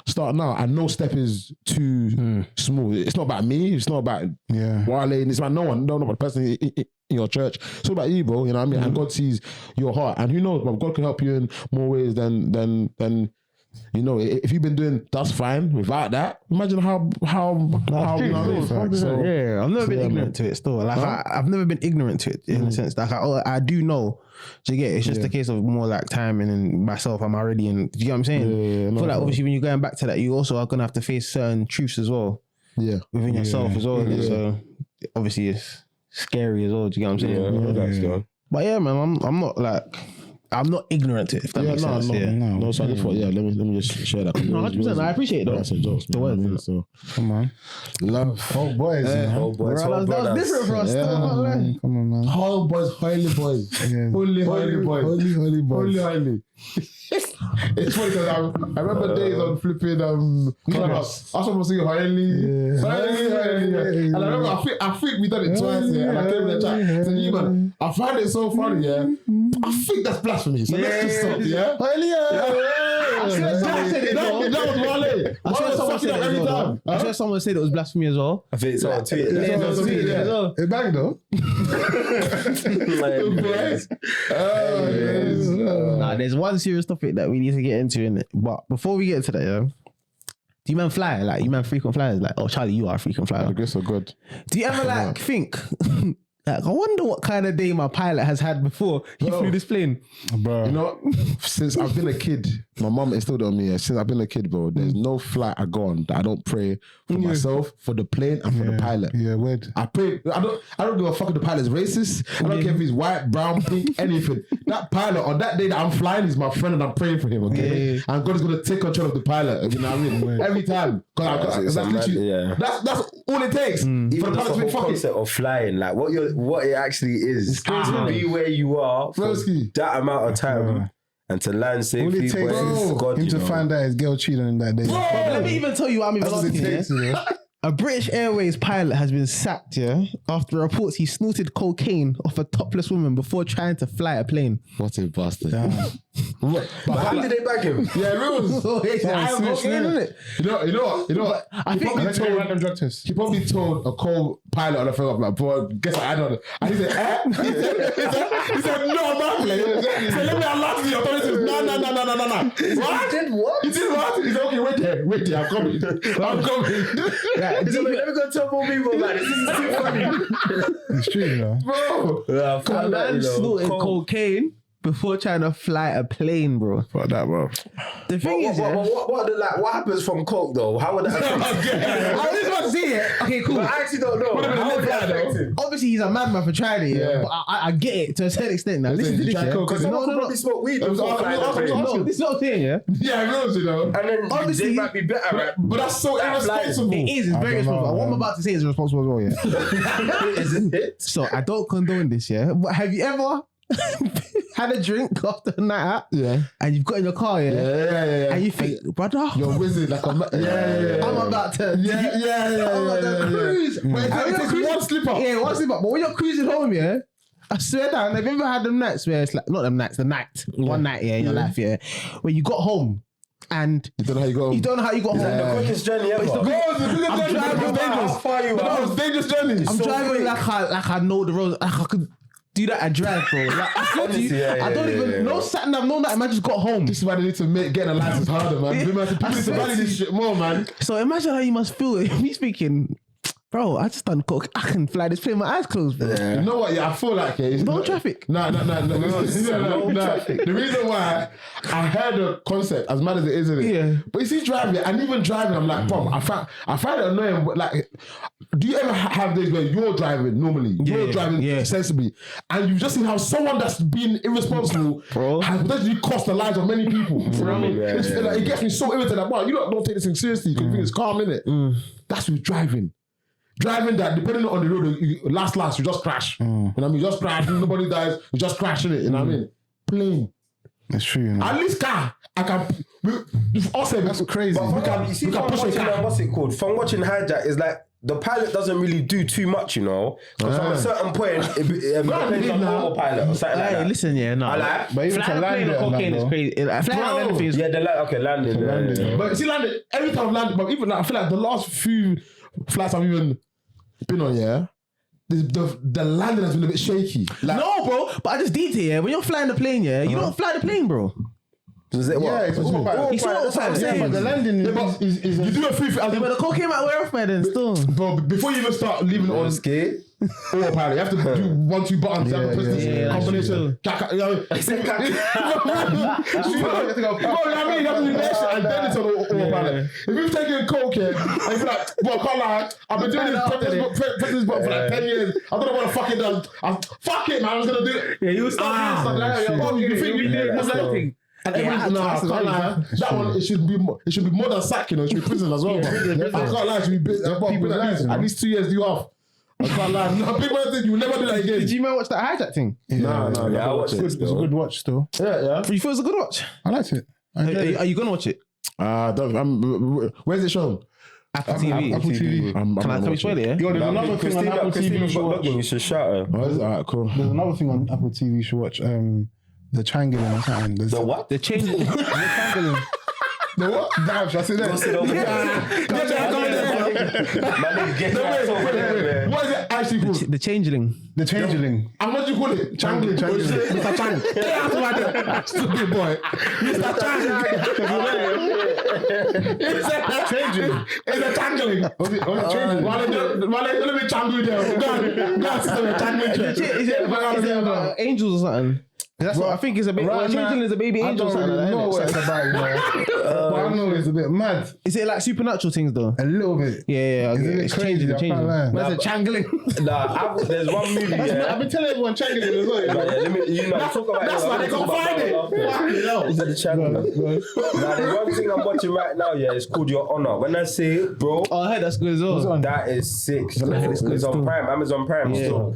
start now. And no step is too small. It's not about me. It's not about Wale. It's about no one. No, not about the person in your church. It's all about you, bro. You know what I mean? And God sees your heart. And who knows, bro, God can help you in more ways than you know. If you've been doing that's fine without that, imagine how you know what I mean? So, I've never been ignorant to it still. Like I've never been ignorant to it in a sense. Like I do know. Do you get it? It's just a case of more like timing and myself. I'm already in. Do you get what I'm saying? I feel like obviously when you're going back to that, you also are gonna have to face certain truths as well. Within yourself as well. So obviously it's scary as well. Do you get what I'm saying? But yeah, man, I'm not like. I'm not ignorant to it, if that makes sense. No. So I just thought, let me just share that. No, 100%. I appreciate it though. Some jokes, the word. So come on, love Hoilboys. That was different for us. Come on, man. Hoilboys, Hoilboys, holy. It's funny because I remember days on flipping Clubhouse. I was supposed to say Hoily. And I remember I think we done it twice, and I came in the chat. So you man, I find it so funny, I think that's blasphemy. So let's just stop, Hoily. I swear someone said it was blasphemy as well. I think it's on Twitter. It bang though. Nah, there's one serious topic that we need to get into in it. But before we get into that, do you man fly? Like, you man frequent flyers? Like, oh, Charlie, you are a frequent flyer. I guess so good. Do you ever like think Like, I wonder what kind of day my pilot has had before he flew this plane. Bro. You know, since I've been a kid, my mum instilled it on me. Since I've been a kid, bro, there's no flight I go on that I don't pray for myself, for the plane, and for the pilot. Yeah, weird. I pray. I don't give a fuck if the pilot's racist. I don't care if he's white, brown, pink, anything. That pilot on that day that I'm flying is my friend, and I'm praying for him. Okay, and God is gonna take control of the pilot. You know what I mean? Every time, because that's literally that's all it takes for the pilot to be fucking. Concept of flying, like what it actually is, to be where you are for that amount of time and to land safely. All it takes is God, him to find out his girl cheated on him that day. Let me even tell you what I'm even asking. A British Airways pilot has been sacked, after reports he snorted cocaine off a topless woman before trying to fly a plane. What a bastard! But how did they bag him? Yeah, rules. Cocaine, isn't it? You know what? I think Random drug test. He probably told a co-pilot on the phone, like, bro, guess what? I don't know. And he said, he said, no, man, plane. He said, let me unlock the authorities. No. What? He did what? He did what? He said, okay, wait there, I'm coming. He's like, let me go tell more people about it. This is too funny. It's true, you know. Bro. a man snorted cocaine before trying to fly a plane, bro. Fuck that, bro. The thing is, what happens from coke though? How would that affect him? I was just about to say it. Okay, cool. I actually don't know. How would that affect him? Obviously, he's a madman for trying it, but I get it to a certain extent now. Listen to this, Because someone could probably smoke weed before flying a plane. No, this is what I'm saying, Yeah, rules, you know. And then Obviously, they might be better at. But that's so irresponsible. It is. It's very responsible. What I'm about to say is responsible as well, yeah. Isn't it? So I don't condone this, yeah. But have you ever had a drink after a night out? Yeah. And you've got in your car, yeah. And you think, brother, You're whizzing like a I'm about to, I'm about to cruise. But it takes one slip up. Yeah, one slip up. But when you're cruising home, yeah, I swear down, have you ever had them nights where it's like, not them nights, the night, one night, in your life, where you got home and You don't know how you got home. you don't know how you got home. The quickest journey ever. I'm driving How far you are? It's dangerous journey. I'm driving like I know the road. Like I could do that and drive, bro. Like I swear to you, I don't even no sat nav, no nothing. I just got home. This is why they need to get a license harder, man. People need to value this shit more, man. So imagine how you must feel. Me speaking, bro. I just done coke. I can fly this plane with my eyes closed, bro. You know what? Yeah, I feel like it's No traffic. No. The reason why I heard the concept, as mad as it is, isn't it? Yeah. But you see, driving, and even driving, I'm like, bro, I find it annoying. Like, do you ever have days where you're driving normally, you're driving sensibly, and you've just seen how someone that's been irresponsible has potentially cost the lives of many people? You know what I mean? It gets me so irritated. Like, wow, you don't take this thing seriously because you think it's calm, innit? That's with driving. Driving that, depending on the road, last, you just crash. You know what I mean? You just crash, nobody dies, you just crash in it. You know what I mean? Plane. That's true, you know. At least car, I can. That's crazy. You see, from watching what's it called? From watching Hijack, is like the pilot doesn't really do too much, you know. Because from a certain point, it depends on normal pilot or something like that. Listen, But even to land it, cocaine is crazy. Flying anything is Landing. But see, landing, every time I've landed, but even like, I feel like the last few flights I've even been on, the landing has been a bit shaky. Like, no, bro. But I just deeped it. When you're flying the plane, you don't fly the plane, bro. Is it what? Yeah, it's autopilot. It's autopilot. Yeah, but the landing is you do a free. But the cocaine might wear off, man. Then still, bro, before you even start leaving it on skate. autopilot, you have to do 1-2 buttons. You have to press this combination. You know what I mean? You have to do that shit and then it's on autopilot. If you've taken coke here and you're like, bro, I can't lie, I've been doing this button for like 10 years. I don't know what the fuck it does. Fuck it, man. I was gonna do it. yeah, you start doing stuff like that. You think you did it? And that one, it should be more than sack, you know. It should be prison as well. I can't lie, it should be at least 2 years due off. I can't lie. No, big man, you will never do that again. Did you man watch that Hijack thing? No. I watched it. It's a good watch still. Yeah. You feel it's a good watch? I liked it. Are you gonna watch it? Where's it shown? Apple TV. Apple TV. Can we spoil it? Yeah. Yo, there's another thing on Apple TV you should watch. You should shout her. Alright, cool. There's another thing on Apple TV you should watch. The Triangling or something. The what? The change. The Triangling. The what? Damn, should I say that? What is it actually called? The Changeling. The Changeling. And what do you call it? Triangling. Mr. Chang. Stupid boy. Mr. Chang. It's changing. It's a tangling. Was it changing? Let me tangle there. God, sister, tangling. Is it about angels or something? That's what I think it's a bit. Right Changing is a baby angel. I don't really know what it's about, you know. But I know it's a bit mad. Is it like supernatural things though? A little bit. Yeah. It's changing. crazy, I can't lie. Where's the changling? There's one movie. I've been telling everyone changling as well. Talk about That's why they can't find it. Is it the channel? There's one thing I'm watching right now. Yeah, it's called Your Honor. When I say it, bro, Oh, I heard that's good as well. that is sick. It's on Prime, Amazon Prime. Yeah. Still.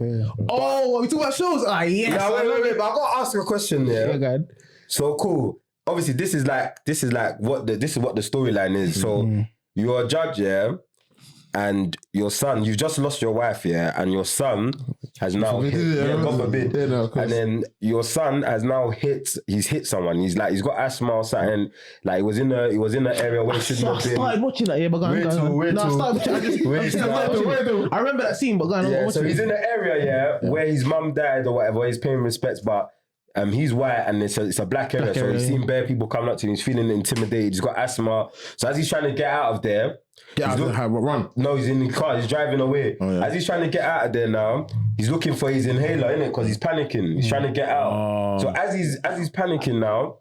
Oh, we talk about shows. Ah, yes. Now wait, but I gotta ask you a question there. Yeah, God. So cool. Obviously, this is what the storyline is. So you're a judge, yeah, and your son, you've just lost your wife, yeah, and your son has now God forbid. Yeah, no, of course. And then your son has now hit someone. He's got asthma or something. Like he was in the area where he shouldn't have I been. started watching that, yeah, but go on. I remember that scene, but go on. Yeah, so he's in the area, where his mum died or whatever. He's paying respects, but he's white and it's a black area. So he's seen bare people coming up to him. He's feeling intimidated. He's got asthma. So as he's trying to get out of there, run. No, he's in the car. He's driving away. Oh, yeah. As he's trying to get out of there now, he's looking for his inhaler, innit? Because he's panicking. He's trying to get out. So as he's panicking now,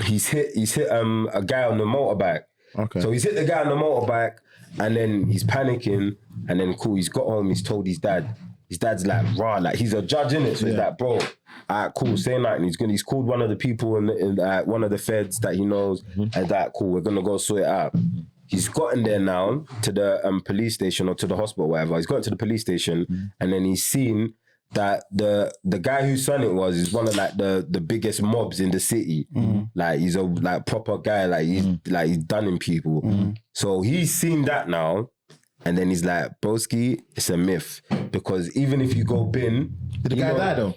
he's hit a guy on the motorbike. Okay. So he's hit the guy on the motorbike, and then he's panicking, and then he's got home. He's told his dad. His dad's like, rah, like he's a judge, innit? So he's like, bro, alright, cool, say that. And he's called one of the people in one of the feds that he knows, and that cool, we're gonna go sort it out. He's gotten there now to the police station or to the hospital, whatever. He's gotten to the police station, and then he's seen that the guy whose son it was is one of like the biggest mobs in the city. Like he's a proper guy, like he's done in people. So he's seen that now. And then he's like, broski, it's a myth. Because even if you go bin... Did the guy die though?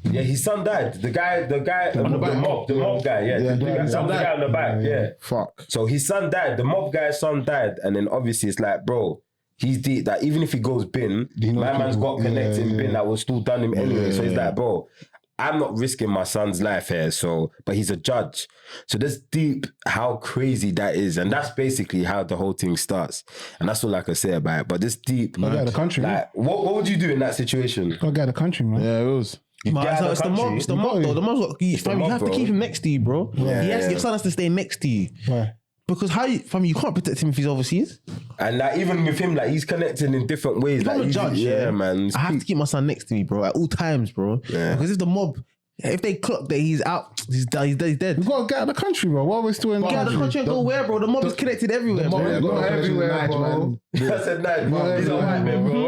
Yeah, his son died. The mob guy, yeah. The guy on the back, yeah. Fuck. So his son died. The mob guy's son died. And then obviously it's like, bro, he's deep. That even if he goes bin, my man's got connecting bin that was still done him anyway. So he's like, bro, I'm not risking my son's life here, but he's a judge. So that's deep how crazy that is. And that's basically how the whole thing starts. And that's all I can say about it. But this deep, Go get the country, like, what would you do in that situation? Go get the country, man. Yeah, it was. It's the mob. It's the mob, though. The mob's got you have to keep him next to you, bro. Your son has to stay next to you. Why? Because you can't protect him if he's overseas. And like even with him, like he's connecting in different ways. I'm like a judge, man. I have to keep my son next to me, bro, at all times, bro. Yeah. Because if the mob, if they clock that he's out, he's dead. We gotta get out of the country, bro. Why are we still in the Get out of the country and go where, bro? The mob is connected everywhere, bro. Go everywhere, bro. I said no, these are white men, bro.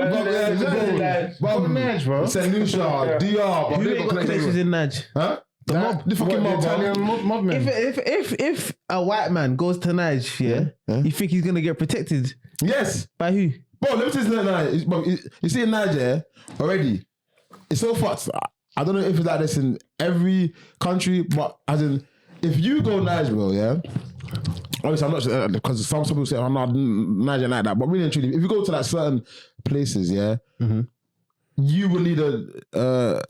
Bro, St. Lucia, DR, but Who they ain't got got connections in Naj? Huh? The mob, the fucking mob, Italian mob man. If a white man goes to Naj, you think he's gonna get protected Yes. by who? Bro, let me tell you something. You see in Nigeria already, it's so fucked. I don't know if it's like this in every country, but as in, if you go Nigeria, bro, yeah. Obviously, I'm not sure, because some people say I'm not Nigeria like that, but really and truly, if you go to like certain places, you will need a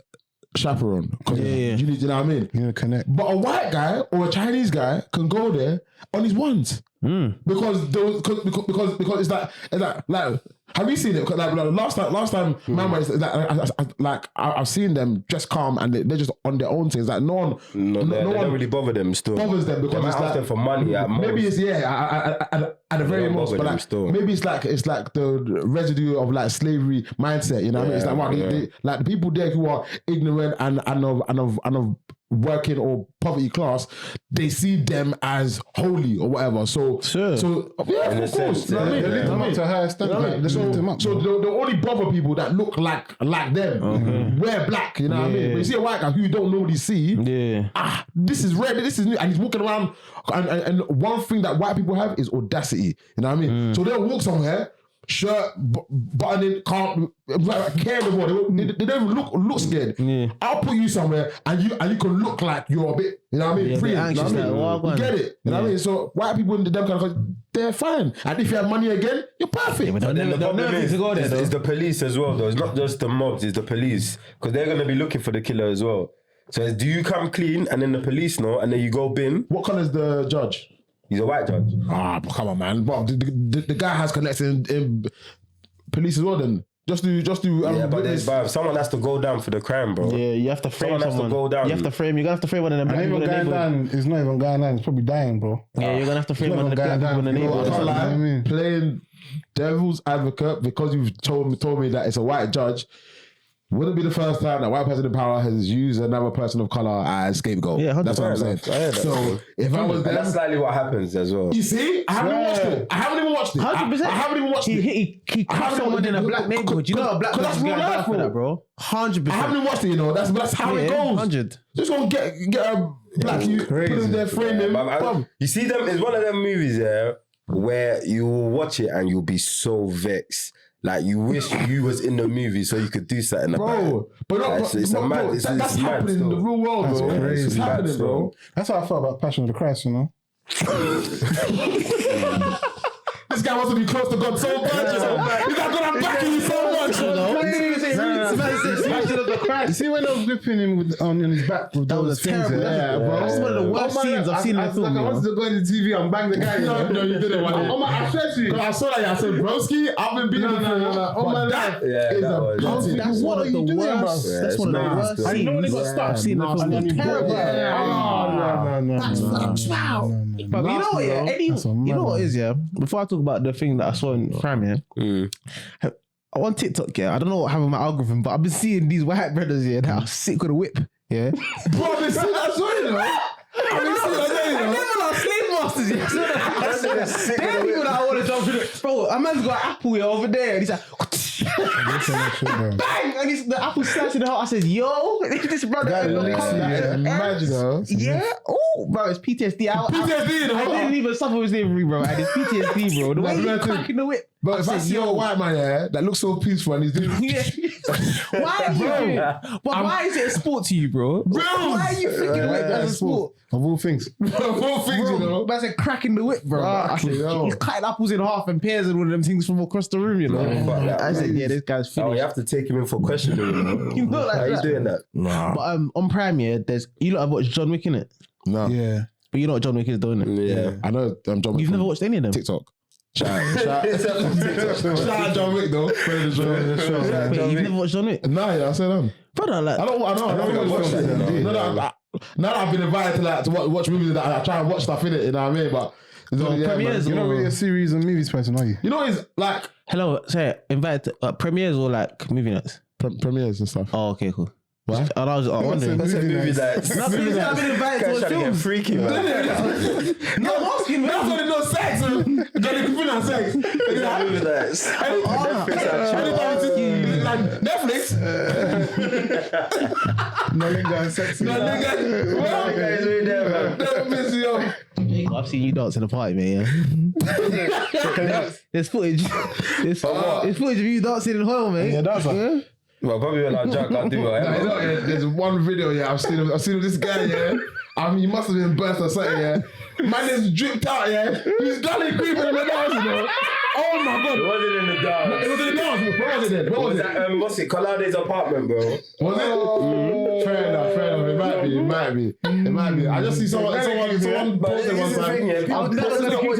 chaperone. You need, you know what I mean? You need to connect. But a white guy or a Chinese guy can go there on his ones. Because it's like have you seen it? Like last time, man, like I've seen them just calm and they're just on their own things. Like no one don't really bother them still. Bothers them because it's like them for money. Maybe it's at the very most, but like maybe it's like the residue of like slavery mindset. You know what I mean? It's like wow, like the people there who are ignorant and of working or poverty class, they see them as holy or whatever. So yeah, of course. You know what I mean? They lift them up to a higher standard. So they only bother people that look like them. Wear black, you know what I mean? But you see a white guy who you don't normally see. This is red, this is new, and he's walking around. And one thing that white people have is audacity. You know what I mean? So they'll walk somewhere. Shirt buttoning, can't care anymore. They don't even look scared. I'll put you somewhere and you can look like you're a bit, you know what I mean? Free, you know what I mean? You get it, you know what I mean? So white people in them kind of, they're fine. And if you have money again, you're perfect. But then the problem is the police as well, though. It's not just the mobs, it's the police, because they're gonna be looking for the killer as well. So do you come clean and then the police know, and then you go bin? What colour is the judge? He's a white judge. Ah, but come on, man. But the guy has connections in police as well. Then just do. Yeah, but someone has to go down for the crime, bro. Yeah, you have to frame someone. Has to go down. You have to frame. You're gonna have to frame one of them. And even going down, it's not even going down. It's probably dying, bro. Yeah, you're gonna have to frame one of the black people in the neighborhood. I can't lie. Playing devil's advocate because you've told me that it's a white judge. Wouldn't be the first time that white person in power has used another person of color as scapegoat. Yeah, 100%. That's what I'm saying. So if I was there, that's slightly what happens as well. you see, I haven't watched it. I haven't even watched it. 100%. I haven't even watched it. He caught someone in a black neighborhood. You know, a black that's person real got life, for that, bro. 100%. I haven't even watched it. You know, that's how it goes. 100. Just gonna get a black you put in their frame. You see them? It's one of them movies, where you will watch it and you'll be so vexed. Like you wish you was in the movie so you could do something about it. Bro, but that's happening in the real world, bro. crazy. It's happening, bro. That's how I felt about Passion of the Christ, you know. This guy wants to be close to God so much. He's like, God, I'm backing you so much. You see when I was whipping him on his back with those things, terrible. yeah, bro. That's one of the worst scenes I've seen in the film. I wanted to go to the TV and bang the guy. No, you didn't want it. I swear to you. I saw that. I said, broski, I've been beating No. Oh my life. That's one of the worst. That's one of the worst scenes. You know when he got stuck? I've seen the film. Terrible. No. That's foul. But you know what? Yeah, you know what it is? Yeah. Before I talk about the thing that I saw in Prime, yeah. On TikTok, yeah, I don't know what happened with my algorithm, but I've been seeing these white brothers, yeah, that are sick with a whip, yeah. Bro, I've been seeing that as well, you know. I've been seeing that as well, you know. And them are slave masters, yeah. They're people that I want to jump through. Bro, a man's got an apple here over there, and he's like, bang, and the apple slash in the heart. I said, yo, this brother. Imagine, though. Yeah. Oh, bro, it's PTSD. PTSD, I didn't even suffer with slavery, bro. And it's PTSD, bro. The way he's cracking the whip. But if I see a white man here that looks so peaceful and he's doing why are you doing it? But why is it a sport to you, bro? Why are you freaking whip as a sport? Of all things. Of all things, you know. That's a cracking the whip, bro. I said, he's cutting apples in half and pears and one of them things from across the room, you know. I said, yeah, this guy's finished. Oh, you have to take him in for questioning, you know. You know, like how you doing that? Nah. But on Prime, yeah, you lot have watched John Wick, innit? No. Yeah. But you know what John Wick is doing, innit? Yeah. I know John Wick. You've never watched any of them? TikTok. Shout out John Wick though. Wait, you've never watched John Wick? Nah, yeah, I said Brother, like, I don't think I've watched it. Now that I've been invited to watch movies, that I try and watch stuff in it, you know what I mean? But premieres, you're not really a series and movies person, are you? You know, it's like hello, say invited to premieres or like movie nights? Premieres and stuff. Oh, okay, cool. What? And I was wondering. That's a movie that's I've been invited to a film. Freaky, man. No, I'm asking, That's what it knows sex. Johnny Griffin and sex. Netflix. No linger and sex. No nigga. I've seen you dance in the party, man. Yeah. There's footage. There's footage of you dancing in Hoyle, man. Yeah, that's like. Well, probably like Jack can't do it. There's one video, yeah, I've seen this guy, yeah. I mean, he must have been birthed or something, yeah. Man is dripped out, yeah. He's gully creeping in the dance, you know. Oh my god. It wasn't in the dance. It was in the dance. Where was it then? Where was it? That, what's it? Colade's apartment, bro. Was it? Fair enough. It might be. I just see someone posted one time. People want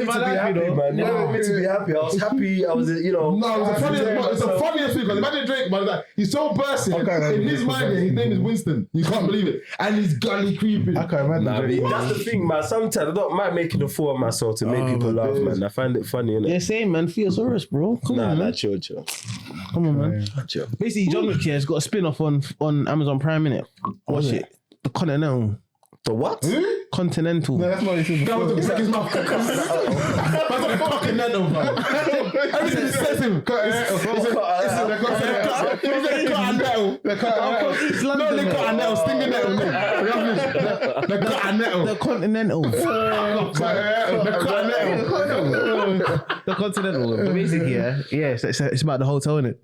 you to be happy, man. You don't meant to be happy. I was happy. I was, you know. No, it's the funniest thing because imagine Drake, man, like, he's so bursting. In his mind, his name is Winston. You can't believe it. And he's gully creeping. I can't imagine. That's the thing, man. Sometimes I don't mind making a fool of myself to make people laugh, man. I find it funny, innit? Yeah, same, man. Theosaurus, bro. Come on, man. Chill. Come on, man. Chill. Basically, John Wick has got a spin-off on Amazon Prime, innit? Watch it. The Continental. The what? Continental. No, that's not what he said. That was the biggest his mouth. That's a fucking nettle, bro. Everything says him. It's The Continental. The Continental. But basically, yeah. It's about the hotel, innit?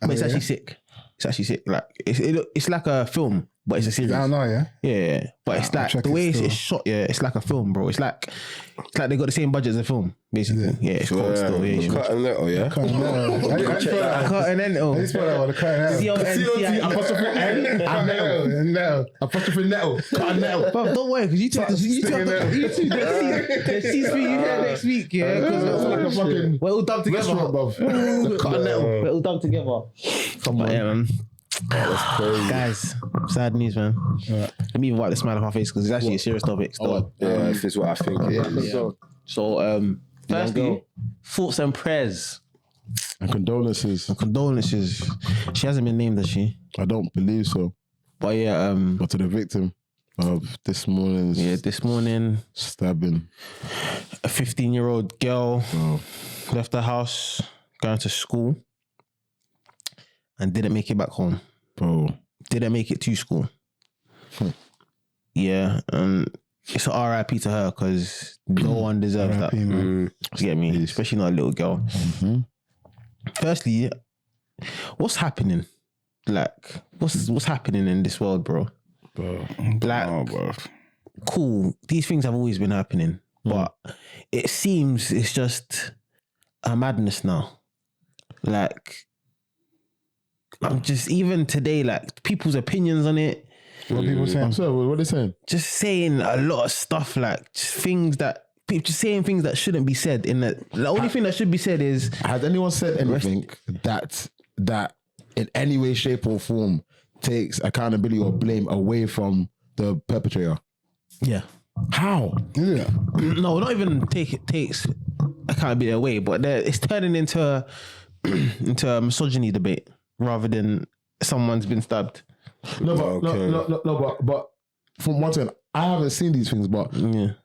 But it's actually sick. It's actually sick. Like it's like a film, but it's a series. I know, yeah. Yeah, but it's like the way it's shot. Yeah, it's like a film, bro. It's like they got the same budget as a film, basically. Yeah, it's cold still. Yeah, you Cut and little, yeah. Cut and nettle. Cut and How you spell that one? The cut and nettle. C-O-T apostrophe N and nettle. Apostrophe nettle. Cut and nettle. But don't worry, because you two, the C3 you hear next week, yeah. Because Like a fucking we're all dubbed together. restaurant, bruv. The cut and nettle. We're all dubbed together. Come on. Yeah, man. Guys, sad news, man. Let me even wipe the smile off my face because it's actually a serious topic. Still. Yeah, this is what I think. Yeah. So, firstly, thoughts and prayers. And condolences. Condolences. She hasn't been named, has she? I don't believe so. But yeah, But to the victim of this morning's this morning, stabbing. a 15-year-old girl left the house, going to school, and didn't make it back home. Bro. Didn't make it to school. Yeah, it's an RIP to her because no one deserves that. You get me? Especially not a little girl. Mm-hmm. Firstly, what's happening? Like, what's happening in this world, bro? Like, cool. These things have always been happening, but it seems it's just a madness now. Like, I'm just, even today, like, people's opinions on it. What people saying? So, what are they saying? Just saying a lot of stuff, like, just things that, just saying things that shouldn't be said. The only thing that should be said is... Has anyone said anything that in any way, shape or form takes accountability or blame away from the perpetrator? Yeah. How? Yeah. No, not even takes accountability away, but it's turning into a misogyny debate rather than someone's been stabbed. No, but from one thing, I haven't seen these things, but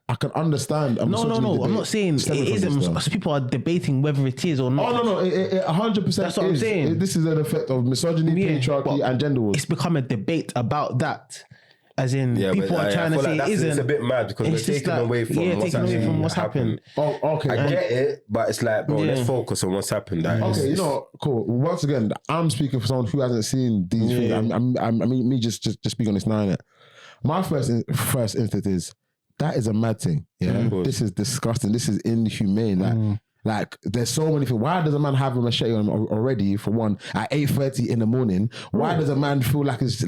I can understand. No. I'm not saying it isn't. People are debating whether it is or not. Oh no, it 100%. That's what I'm saying. This is an effect of misogyny, patriarchy, and gender wars. It's become a debate about that. As in, people are trying to say it isn't. It's a bit mad because we're taking away from what's happened. Oh, okay. I get it, but it's like, bro, let's focus on what's happened. Okay, you know, cool. Once again, I'm speaking for someone who hasn't seen these things. I mean, me just speak on this now, innit? My first instinct is that is a mad thing. Yeah, this is disgusting. This is inhumane. Like, there's so many things. Why does a man have a machete on him already? For one, at 8:30 in the morning, why does a man feel like it's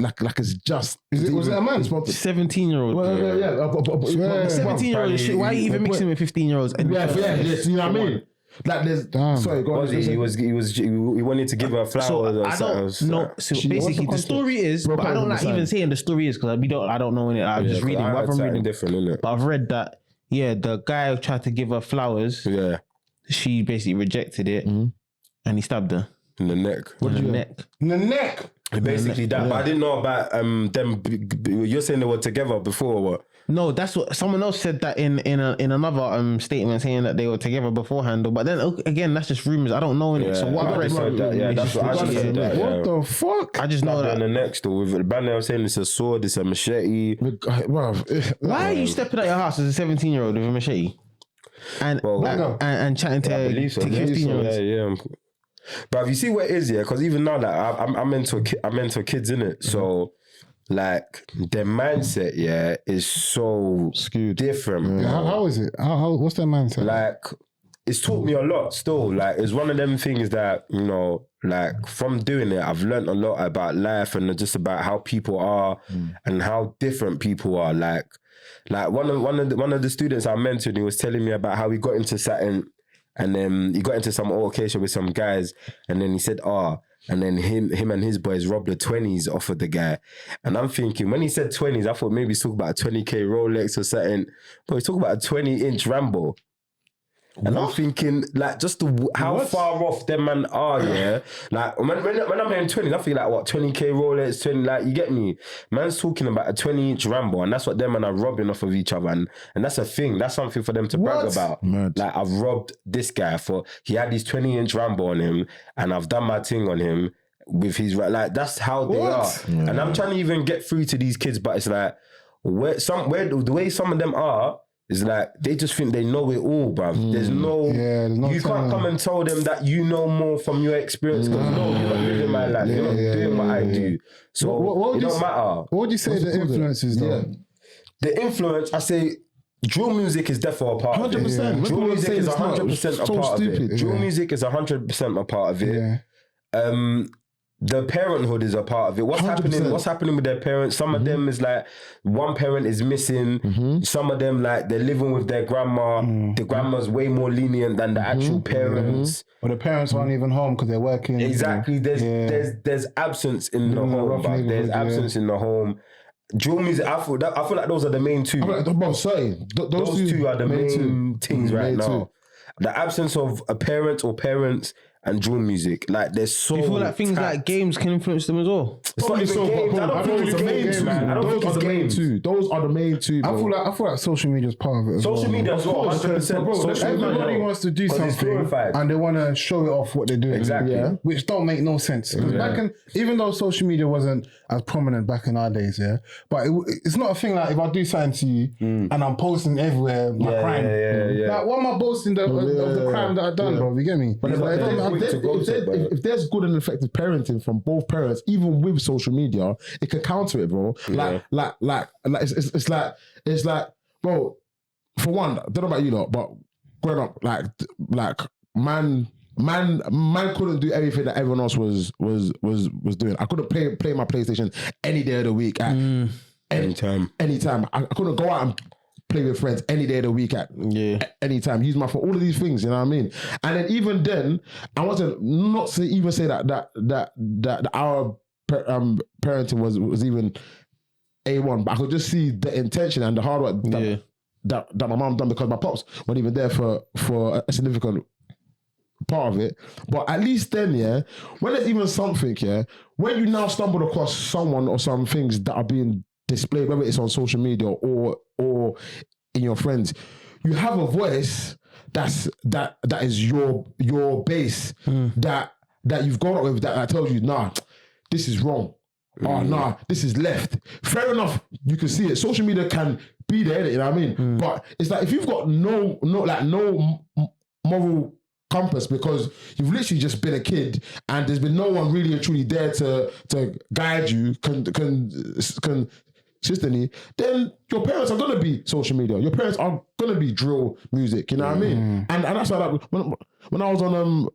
just? Was it a man? 17-year-old. Well, 17-year-old. Why are you even mixing with 15-year-olds? Yeah, you know what I mean? Like, there's sorry, go on. He wanted to give her flowers. So I don't know. So basically, the story is, but I don't like even saying the story is because I don't know in it. I'm just reading. I'm reading different, innit? But I've read that. Yeah, the guy tried to give her flowers. Yeah. She basically rejected it, and he stabbed her in the neck. In the neck. Basically that. But I didn't know about them. You're saying they were together before or what? No, that's what someone else said that in another statement, saying that they were together beforehand. But then again, that's just rumors. I don't know in it. So what I've read, that's what I said. What the fuck? I just know that in the neck still with the band. They were saying it's a sword, it's a machete. Why are you stepping out your house as a 17-year-old with a machete? And chatting to 15-year-olds. Yeah. But if you see what it is, because even now, like I'm into kids, innit? So like their mindset, is so skewed, different. Yeah, how is it? What's their mindset? Like, it's taught me a lot. Still, like, it's one of them things that, you know, like, from doing it, I've learned a lot about life and just about how people are and how different people are. Like one of the students I mentored, he was telling me about how he got into something, and then he got into some altercation with some guys, and then he said, and then him and his boys robbed the 20s off of the guy. And I'm thinking, when he said 20s, I thought maybe he's talking about a 20k Rolex or something, but he's talking about a 20-inch Rambo. And I'm thinking, like, just how far off them man are, yeah? Like, when I'm hearing 20s, I feel like, what, 20k Rolex, 20, like, you get me? Man's talking about a 20-inch Rambo, and that's what them man are robbing off of each other. And that's a thing. That's something for them to brag about. Mad. Like, I've robbed this guy he had his 20-inch Rambo on him, and I've done my thing on him with his, like, that's how they are. Yeah. And I'm trying to even get through to these kids, but it's like, the way some of them are, It's like they just think they know it all, bruv. There's no you can't come and tell them that you know more from your experience because no, you're not living my life. You're not doing what I do. So it don't matter. What would you say the influences though? The influence, I say, drill music is definitely a part of it. 100%. Drill music is 100% a part of it. Drill music is 100% a part of it. The parenthood is a part of it. What's 100%. What's happening with their parents? Some of them is like one parent is missing. Some of them like they're living with their grandma. The grandma's way more lenient than the actual parents. Or the parents aren't even home because they're working. Exactly. There's absence in the home. There's absence in the home. Drill music, I feel like those are the main two. Those two are the main things right now. The absence of a parent or parents and drill music. Like there's so. Do you feel like things like games can influence them as well? It's not even games. I don't think it's the main two. I don't think it's games. Those are the main two. I feel like social media is part of it. Social media as well. 100%. Everybody wants to do something and they want to show it off what they're doing. Exactly. Which don't make no sense. Because even though social media wasn't as prominent back in our days, but it's not a thing like if I do something to you and I'm posting everywhere my crime. Like what am I boasting of the crime that I've done, bro? You get me? But if there's good and effective parenting from both parents, even with social media, it can counter it, bro. It's like, bro. For one, I don't know about you lot, but growing up, like man couldn't do everything that everyone else was doing. I couldn't play my PlayStation any day of the week at anytime. I couldn't go out and play with friends any day of the week at any time. Use my phone, all of these things, you know what I mean? And then even then, I wasn't not to even say that our parenting was even A1, but I could just see the intention and the hard work that my mom done because my pops weren't even there for a significant part of it. But at least then, when there's even something, when you now stumble across someone or some things that are being displayed, whether it's on social media or in your friends, you have a voice that is your base that you've grown up with that tells you, nah, this is wrong. Oh, nah, this is left. Fair enough, you can see it. Social media can be there, you know what I mean? But it's like if you've got no moral compass because you've literally just been a kid and there's been no one really and truly there to guide you consistently, then your parents are gonna be social media. Your parents are gonna be drill music. You know what I mean? And that's why when I was on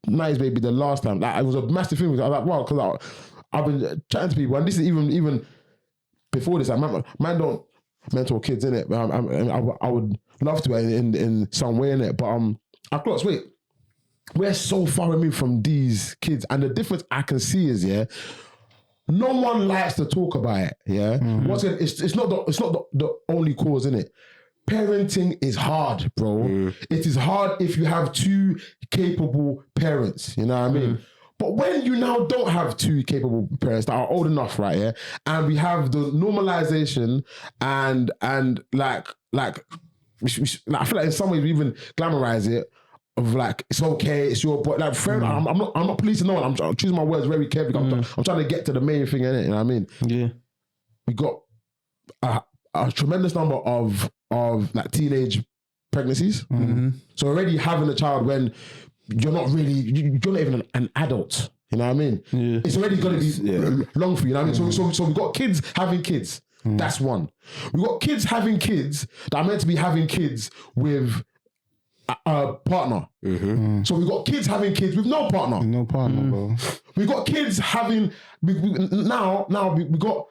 90s Baby the last time, like it was a massive thing. I was like, wow, because I've been chatting to people, and this is even before this. Man don't mentor kids in it. I would love to in some way in it, but I close. Wait, we're so far removed from these kids, and the difference I can see is no one likes to talk about it. Once again, it's not the only cause in it. Parenting is hard, bro. It is hard if you have two capable parents. You know what I mean? But when you now don't have two capable parents that are old enough, right? And we have the normalization and like I feel like in some ways we even glamorize it of like it's okay, it's your boy. Like fair enough, I'm not policing no one. I'm choosing my words very carefully. I'm trying to get to the main thing in it. You know what I mean? Yeah. We got a tremendous number of like teenage pregnancies. So already having a child when you're not even an adult. You know what I mean? Yeah. It's already going to be long for you. You know what I mean? So we've got kids having kids. That's one. We've got kids having kids that are meant to be having kids with a partner. So we've got kids having kids with no partner. No partner, bro. We've got kids having we got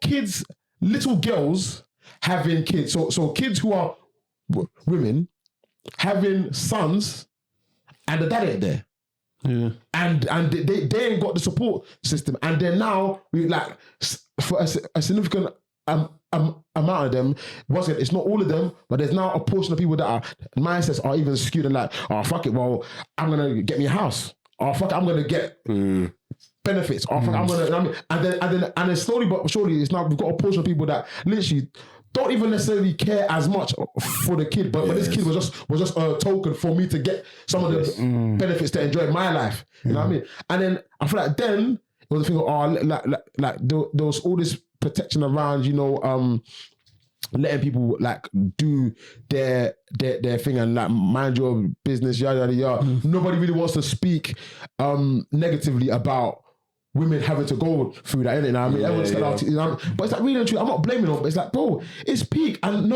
kids, little girls having kids. So kids who are women having sons and the dad ain't there. Yeah. And they ain't got the support system. And then now we like for a significant amount of them, once again, it's not all of them, but there's now a portion of people that are mindsets are even skewed and like, oh fuck it, well, I'm gonna get me a house. Oh fuck it, I'm gonna get benefits. Oh fuck, I'm gonna and then slowly but surely it's now we've got a portion of people that literally don't even necessarily care as much for the kid, but this kid was just a token for me to get some of the benefits to enjoy my life. You know what I mean? And then I feel like then it was a thing of like there was all this protection around, letting people like do their thing and like mind your business, yada yada yada. Nobody really wants to speak negatively about women having to go through that, innit? I mean, everyone's but it's like really and truly, I'm not blaming them, but it's like, bro, it's peak and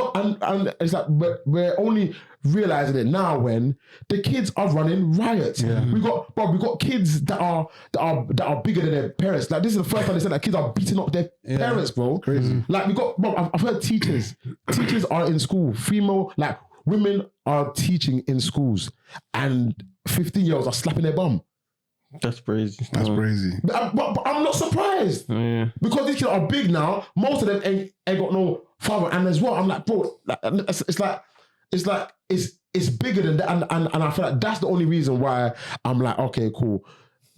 it's like we're only realizing it now when the kids are running riots. We got kids that are bigger than their parents. Like this is the first time they said that kids are beating up their parents, bro. Crazy. Like I've heard teachers are in school, female, like women are teaching in schools and 15-year-olds are slapping their bum. That's crazy. That's crazy. But I'm not surprised because these kids are big now. Most of them ain't got no father, and as well, I'm like, bro, it's bigger than that, and I feel like that's the only reason why I'm like, okay, cool.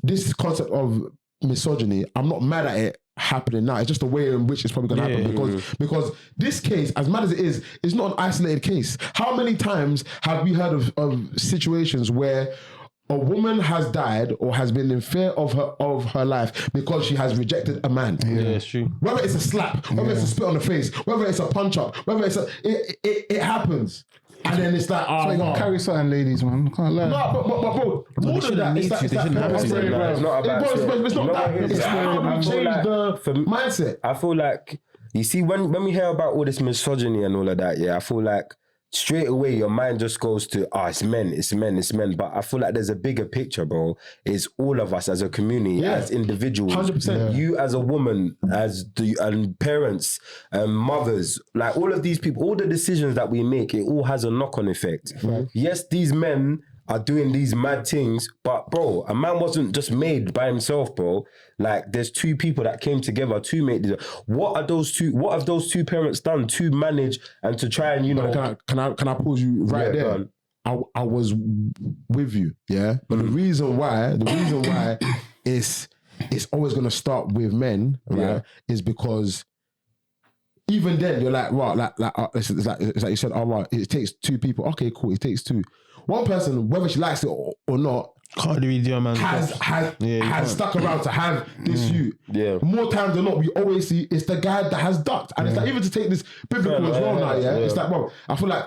This concept of misogyny, I'm not mad at it happening now. It's just the way in which it's probably gonna happen because this case, as mad as it is not an isolated case. How many times have we heard of situations where a woman has died or has been in fear of her life because she has rejected a man? Yeah, it's true. Whether it's a slap, whether it's a spit on the face, whether it's a punch up, whether it's it happens. And then it's like, oh, so carry certain ladies, man. Can't lie. No, but bro, more than that, it's like, it's not about that. It's how we change the mindset. I feel like, you see, when we hear about all this misogyny and all of that, I feel like straight away your mind just goes to, it's men. But I feel like there's a bigger picture, bro. It's all of us as a community, as individuals. 100%. You as a woman, and parents, mothers, like all of these people, all the decisions that we make, it all has a knock-on effect. Right. Yes, these men are doing these mad things, but bro, a man wasn't just made by himself, bro. Like there's two people that came together to make this. What have those two parents done to manage and to try and, you know? Can I pause you right there? I was with you, but the reason why it's always gonna start with men, right? Is because even then you're like, right, it's like you said, right, it takes two people. Okay, cool, it takes two. One person, whether she likes it or not, can't really do a man has stuck around to have this youth. Yeah. More times than not, we always see it's the guy that has ducked. And it's like, even to take this biblical as well now, it's like, well, I feel like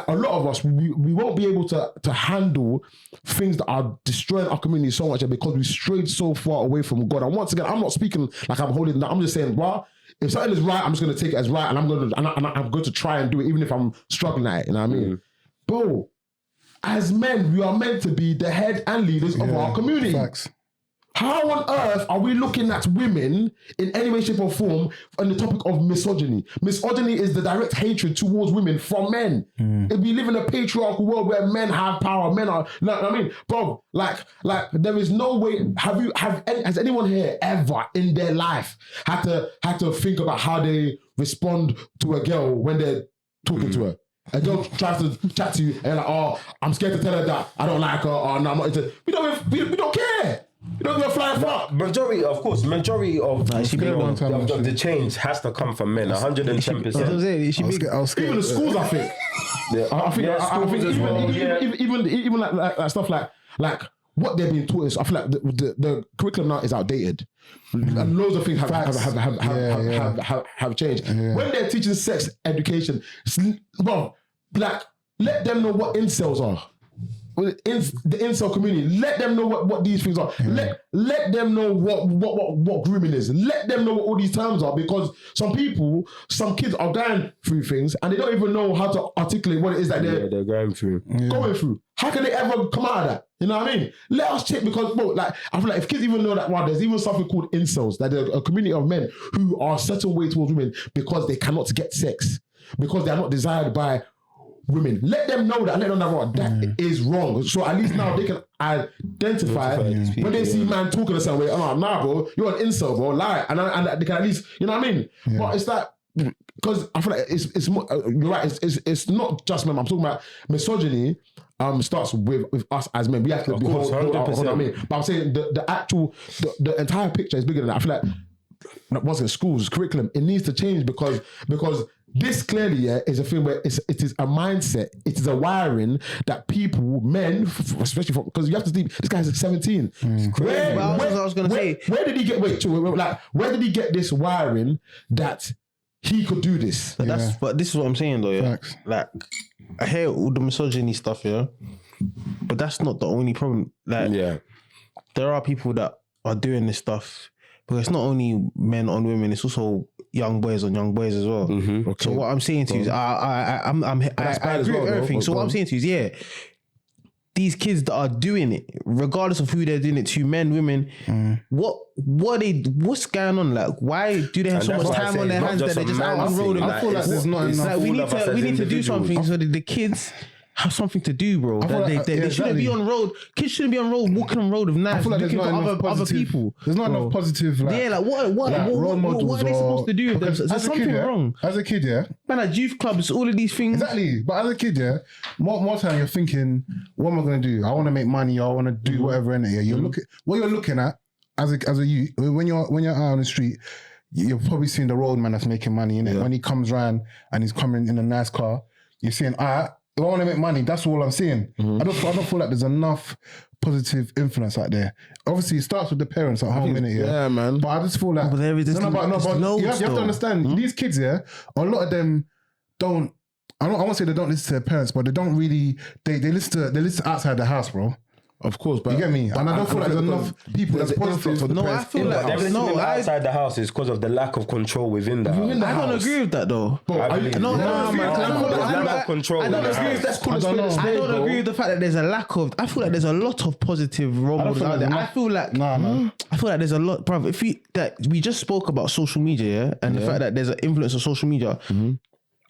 a lot of us, we won't be able to handle things that are destroying our community so much because we strayed so far away from God. And once again, I'm not speaking like I'm holding that. I'm just saying, well, if something is right, I'm just going to take it as right, and I'm going to try and do it, even if I'm struggling at it. You know what I mean, bro? As men, we are meant to be the head and leaders of our community. Facts. How on earth are we looking at women in any way, shape, or form on the topic of misogyny? Misogyny is the direct hatred towards women from men. If we live in a patriarchal world where men have power, men are, I mean, bro, like there is no way. Has anyone here ever in their life had to think about how they respond to a girl when they're talking to her? A girl tries to chat to you and you're like, oh, I'm scared to tell her that I don't like her, or no, I'm not into. We don't care. You don't give a flying fuck. Majority of the change has to come from men, 110%. I was scared. Even the schools, I think. I think even like stuff like what they're being taught is, I feel like the curriculum now is outdated. And loads of things have changed. When they're teaching sex education, bro, like, let them know what incels are. The incel community, let them know what these things are. Let them know what grooming is. Let them know what all these terms are, because some kids are going through things and they don't even know how to articulate what it is that they're going through. How can they ever come out of that? You know what I mean? Let us check, because bro, like, I feel like if kids even know that, wow, there's even something called incels, that there's a community of men who are a certain way towards women because they cannot get sex, because they are not desired by women. Let them know that, that is wrong. So at least now they can identify when they see man talking a certain way. Oh, nah, bro, you're an incel, bro. Lie, and they can at least, you know what I mean? Yeah. But it's like, because I feel like it's more, you're right. It's not just men. I'm talking about misogyny. Starts with us as men. We have to be hold I mean. But I'm saying the entire picture is bigger than that. I feel like once in schools, curriculum, it needs to change because this clearly is a thing where it is a mindset, it is a wiring that people, men, especially because you have to think, this guy's 17. Where did he get this wiring that he could do this. But this is what I'm saying though, yeah. Facts. Like, I hear all the misogyny stuff, yeah. But that's not the only problem. Like, there are people that are doing this stuff, but it's not only men on women, it's also young boys on young boys as well. Okay. So what I'm saying to you is, I agree with everything. So what I'm saying to you is, these kids that are doing it, regardless of who they're doing it to, men, women, what's going on? Like, why do they have so much time on their hands that they're just out on road? I feel like there's not enough. Like, we need to do something so that the kids have something to do, bro. They shouldn't be on road. Kids shouldn't be on road, walking on road with knives, looking for other people. There's not enough positive. Like, what role models? What are they supposed to do with them? There's something wrong. As a kid, man, at youth clubs, all of these things. Exactly. But as a kid, more time you're thinking, what am I going to do? I want to make money. Or I want to do whatever in it. Yeah, what you're looking at as a youth when you're out on the street. You're probably seeing the road man that's making money in it. When he comes around and he's coming in a nice car, you're seeing, if I want to make money, that's all I'm seeing. I don't feel like there's enough positive influence out there. Obviously, it starts with the parents at home, innit? Yeah, man. But I just feel like... But there is you have to understand, these kids, a lot of them don't... I won't say they don't listen to their parents, but they don't really... They listen to outside the house, bro. Of course, but you get me, and I don't feel like there's enough people that's positive for the parents. I feel like outside the house is because of the lack of control within the house. I don't agree with that though. I don't agree with the fact that there's a lack of. I feel like there's a lot of positive role models out there. I feel like there's a lot, bro. We just spoke about social media, and the fact that there's an influence of social media.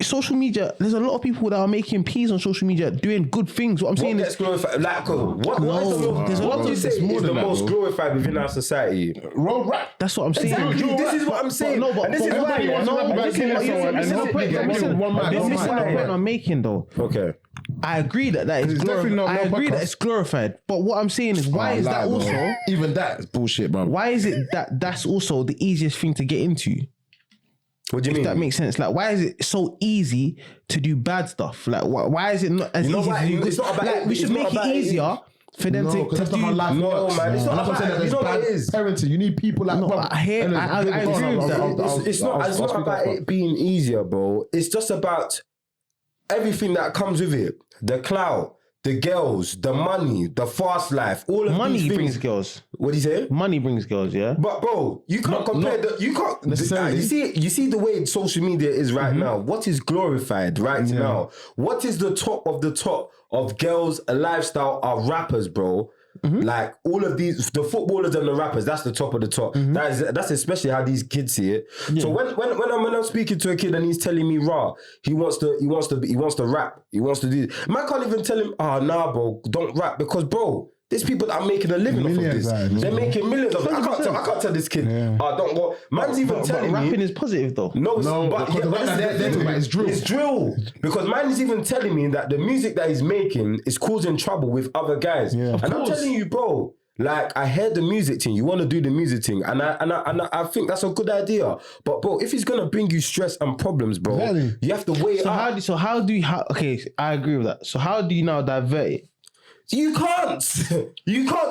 Social media, there's a lot of people that are making peas on social media doing good things. What I'm saying is, glorified? Like, there's a lot of things is the most glorified within our society. Road rap. That's what I'm saying. Exactly. This is what I'm saying. And this is why I'm making though. Okay. I agree that is glorified. I agree that it's glorified. But what I'm saying is, why is that also? Even that is bullshit, bro. Why is it that's also the easiest thing to get into? What do you mean? If that makes sense. Like, why is it so easy to do bad stuff? Like, why is it not as easy to do good? It's not about like, we should make it easier for them to do. No, man. It's not about it. You know what it is? Parenting. You need people like. I agree with that. It's not about it being easier, bro. It's just about everything that comes with it. The clout, the girls, the money, the fast life, all of money these things. brings girls. What do you say? Money brings girls, yeah. But bro, you can't compare. You can't necessarily. You see the way social media is right now. What is glorified right now? What is the top of girls' lifestyle are rappers, bro. Like all of these, the footballers and the rappers, that's the top of the top. That's especially how these kids see it. So when I'm speaking to a kid and he's telling me, "Raw, he wants to rap, he wants to do," man can't even tell him, "Nah, bro, don't rap," because bro, there's people that are making a living off of this. They're making millions of it. I can't tell this kid, don't go. Man's even telling me rapping is positive though. It's drill. It's drill. Because man is even telling me that the music that he's making is causing trouble with other guys. And I'm telling you, bro, like I heard the music thing. You want to do the music thing, and I think that's a good idea. But bro, if he's gonna bring you stress and problems, bro, you have to weigh it up. Okay, I agree with that. So how do you now divert it? You can't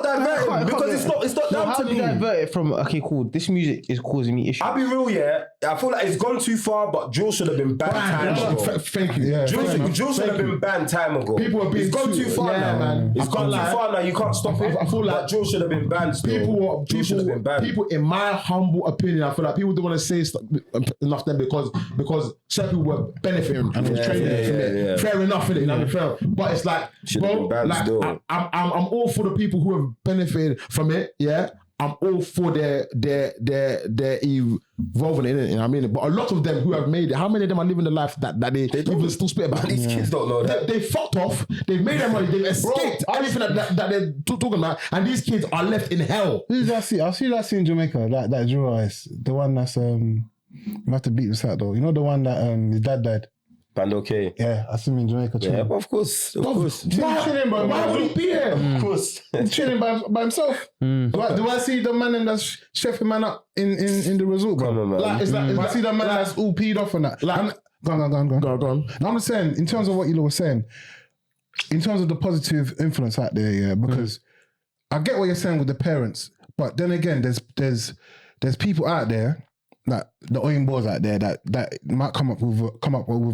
divert it because it's not down to me. How do you divert it from, okay, cool, this music is causing me issues? I'll be real, I feel like it's gone too far, but drill should have been banned time ago. Thank you. Drill should have been banned time ago. People have been gone too far now, man. It's gone too far now. You can't stop it. I feel like drill should have been banned. Still. People, in my humble opinion, I feel like people don't want to say enough then because certain people were benefiting and was trading from it. Fair enough, innit? You know, fair. But it's like, bro, like I'm all for the people who have benefited from it. Yeah, I'm all for their evolving in it. You know what I mean? But a lot of them who have made it, how many of them are living the life that they even still spit about? These kids don't know that. They fucked off. They've made their money. They've escaped everything that they're talking about, and these kids are left in hell. Who's that scene? I see that scene in Jamaica. That drill ice, the one that's you have to beat this out though. You know the one that his dad died. Band okay. Yeah, I see him in Jamaica too. Yeah, of course. Chilling, bro. Why would he be here? Of course. He's chilling by himself. Do I see the man that's chefing man up in the resort, bro? Come on, man. Like, I see the man that's all peed off and that. Like, go on. Now I'm just saying, in terms of what you were saying, in terms of the positive influence out there, yeah, because I get what you're saying with the parents, but then again, there's people out there like the Hoilboys out there that might come up with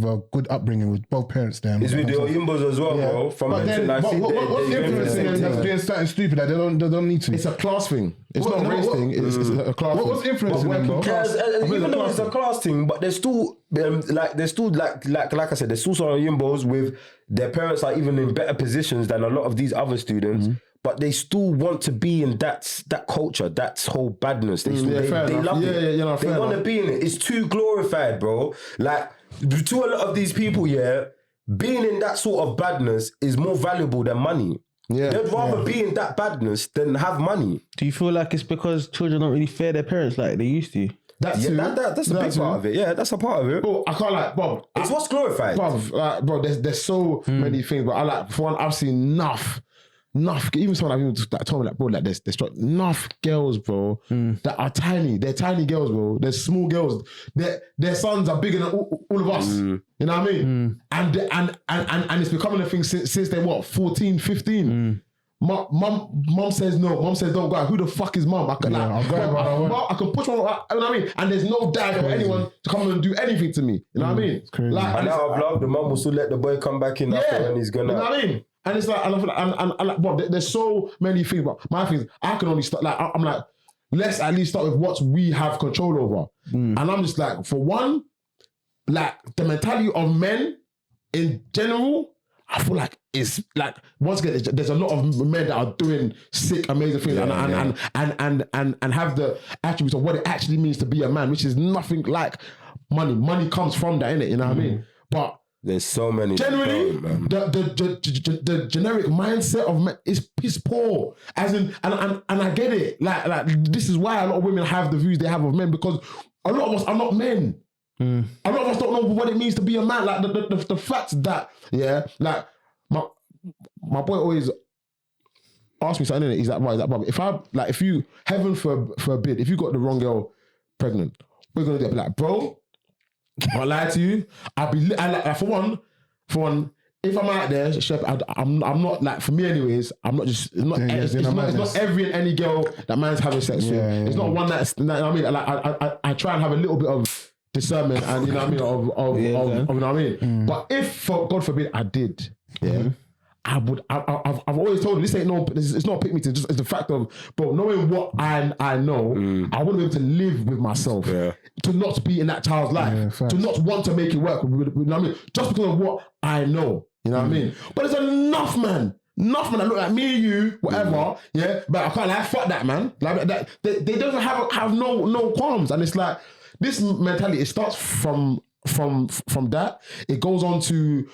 a good upbringing with both parents there. It's with the Hoilboys as well, bro. From But then, what's influencing them that's doing something stupid that they don't need to? It's a class thing. It's not a race thing. It's a class thing. What's influencing them, bro? Even though it's a class thing, but there's still like I said, there's still some Hoilboys with their parents are even in better positions than a lot of these other students. But they still want to be in that culture, that whole badness. They love it. They want to be in it. It's too glorified, bro. Like, to a lot of these people, being in that sort of badness is more valuable than money. Yeah, they'd rather be in that badness than have money. Do you feel like it's because children don't really fear their parents like they used to? That's a big part of it. Yeah, that's a part of it. Bro, I can't Bob. It's what's glorified. Bro, there's so many things, but for one, I've seen enough. Even someone I've even told me, like, bro, like there's enough girls, bro, that are tiny. They're tiny girls, bro. They're small girls. Their sons are bigger than all of us. You know what I mean? And it's becoming a thing since they're 14, 15. Mom says no. Mom says don't go out. Who the fuck is mom? I can I can push one. You know what I mean? And there's no dad or anyone to come and do anything to me. You know what I mean? Like, and out of love, the mom will still let the boy come back in after when he's gonna. You know what I mean? And it's like, and like, bro, there's so many things, but my thing is, I can only start, like, I'm like, let's at least start with what we have control over. And I'm just like, for one, like, the mentality of men in general, I feel like it's like, once again, there's a lot of men that are doing sick, amazing things and have the attributes of what it actually means to be a man, which is nothing like money. Money comes from that, innit? You know what I mean? But there's so many. Generally, the generic mindset of men is piss poor. As in, and I get it. Like this is why a lot of women have the views they have of men, because a lot of us are not men. A lot of us don't know what it means to be a man. Like the fact that like my boy always asks me something. He's like, right, if you heaven forbid, if you got the wrong girl pregnant, we're gonna do it. Like, bro, I lie to you. For one. If I'm out there, Shep, I'm not like, for me anyways. I'm not just. It's not every and any girl that man's having sex with. It's not one that's. You know what I mean? Like I try and have a little bit of discernment, and you know what I mean, of you know what I mean. But if, for God forbid, I did, I would. I've always told you, this ain't no. It's not pick me to. Just it's the fact of, bro, knowing what I know, I want to be able to live with myself, to not be in that child's life, to not want to make it work. You know what I mean? Just because of what I know. You know what I mean? But there's enough man that look like me and you, whatever. But I can't like fuck that, man. Like that, they don't have no qualms, and it's like this mentality. It starts from that. It goes on to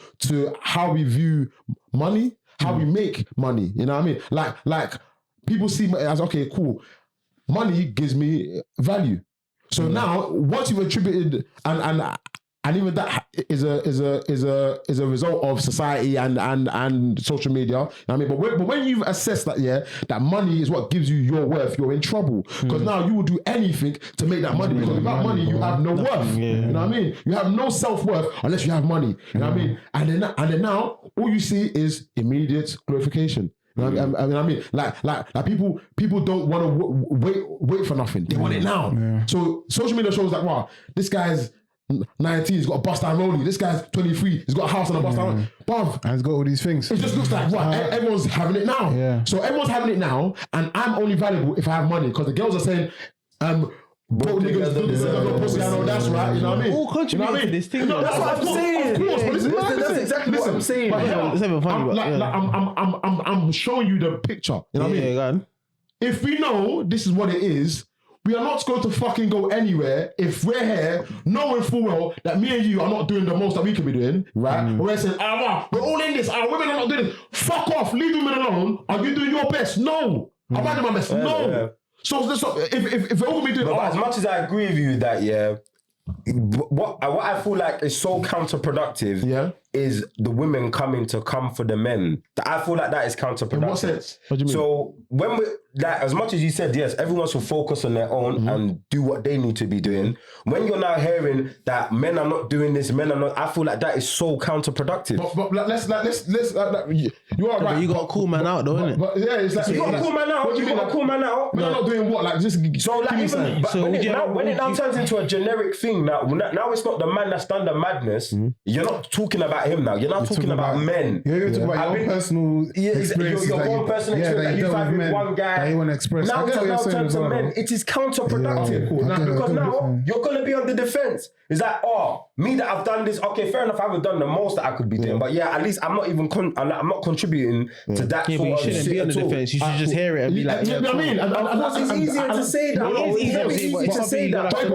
how we view money, how we make money. You know what I mean? Like people see money as, okay, cool. Money gives me value. So now, once you've attributed and even that is a result of society and social media. You know what I mean? But when you've assessed that, that money is what gives you your worth, you're in trouble. Because now you will do anything to make that money. Because without money, you have no worth. You know what I mean? You have no self-worth unless you have money. You know what I mean? And then now, all you see is immediate glorification. You know what I mean? Like people don't want to wait for nothing. They want it now. So social media shows like, wow, this guy's 19, he's got a bust down rollie. This guy's 23, he's got a house and a bust down. Bruv, and he's got all these things. It just looks like what everyone's having it now. So everyone's having it now, and I'm only valuable if I have money, because the girls are saying, broke niggas don't deserve no pussy. I know that's right. You know what I mean? All contribute to this thing. No, that's what I'm saying. Of course, but that's exactly what I'm saying. I'm showing you the picture. You know what I mean? If we know this is what it is, we are not going to fucking go anywhere if we're here knowing full well that me and you are not doing the most that we could be doing, right? We're saying, we're all in this, women are not doing this. Fuck off, leave women alone. Are you doing your best? No. I'm not doing my best. No. So if we're all going to be doing... But as much as I agree with you that, what I feel like is so counterproductive is the women coming to come for the men. I feel like that is counterproductive. In what sense? What do you mean? So when we, like, as much as you said, yes, everyone should focus on their own and do what they need to be doing. When you're now hearing that men are not doing this, men are not, I feel like that is so counterproductive. But let's you are right. But you got to call man out though, innit? But yeah, it's like You got to call man out. What do you mean? got to call man out. Men are not doing what? Like just So like even but So when it now turns into a generic thing, now it's not the man that's done the madness. You're not talking about him now. You're not talking about men. You're talking about your own personal experiences. Your own personal experience that you've had with one guy. That you want to express. Now it's now turned to men. It is counterproductive. Because now you're going to be on the defense. It's like, oh, me that I've done this. Okay, fair enough. I haven't done the most that I could be doing, but yeah, at least I'm not even. I'm not contributing to that. Yeah, but you shouldn't be on the defense. You should just hear it and be like, you know what I mean? It's easier to say that. It is easier to say that. That's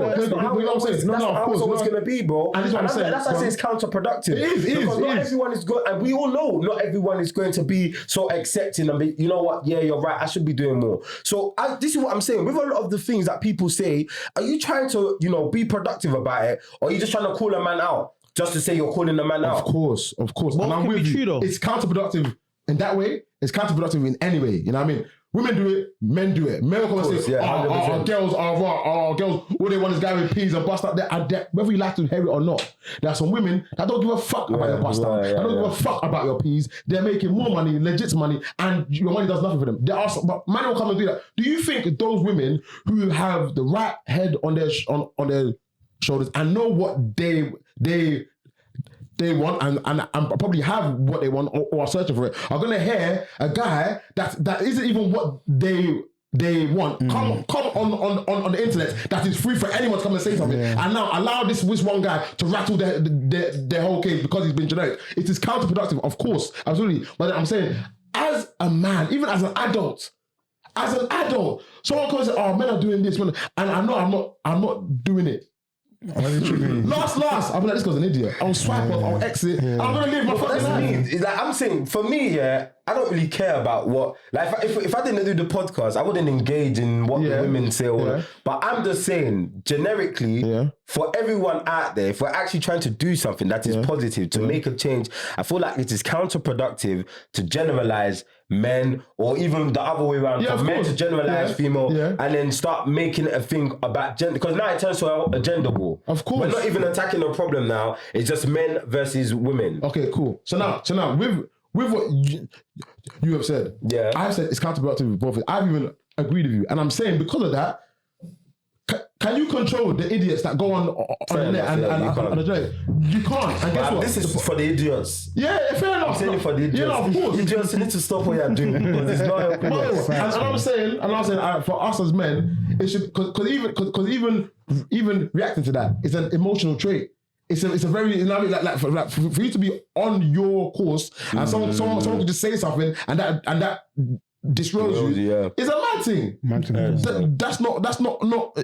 not how it's always going to be, bro. And that's why I say it's counterproductive. It is. Because not everyone is good, and we all know not everyone is going to be so accepting and be, you know what? Yeah, you're right. I should be doing more. So this is what I'm saying. With a lot of the things that people say, are you trying to, be productive about it, or are you just trying to call a man out just to say you're calling a man out? Of course. Both and I'm can with be you. true, though. It's counterproductive in that way. It's counterproductive in any way. You know what I mean? Women do it, men do it. Men will come and say, our girls are raw, our girls, all they want is guy with peas and bust up there. And whether you like to hear it or not, there are some women that don't give a fuck about your bust up. They don't give a fuck about your peas. They're making more money, legit money, and your money does nothing for them. There are some, but man will come and do that. Do you think those women who have the right head on their shoulders and know what they want and probably have what they want or are searching for it are going to hear a guy that isn't even what they want come on the internet that is free for anyone to come and say something and now allow this one guy to rattle their whole case because he's been generic. It is counterproductive, of course, absolutely. But I'm saying, as a man, even as an adult, someone comes and say, oh, men are doing this, and I know I'm not doing it. Last, I'll be like, this guy's an idiot. I'll swipe off, I'll exit. I'm gonna live my fucking life. It's like I'm saying, for me, I don't really care about what. Like, if I didn't do the podcast, I wouldn't engage in what the women say. But I'm just saying, generically, for everyone out there, if we're actually trying to do something that is positive to make a change, I feel like it is counterproductive to generalize men, or even the other way around, for men to generalize female and then start making it a thing about gender, because now it turns to a gender war. Of course, we're not even attacking the problem now. It's just men versus women. Okay, cool. So now with what you have said, I've said it's counterproductive with both. I've even agreed with you, and I'm saying because of that, can you control the idiots that go on the net and the joke? You can't. And guess what? This is for the idiots. Yeah, fair enough. I'm saying it for the idiots. Yeah, of course. You just need to stop what you're doing because it's not helping us. And I'm saying, for us as men, it should because even reacting to that, it's an emotional trait. It's a very, like for you to be on your course and someone could just say something and that destroys you. It's a mad thing. That's not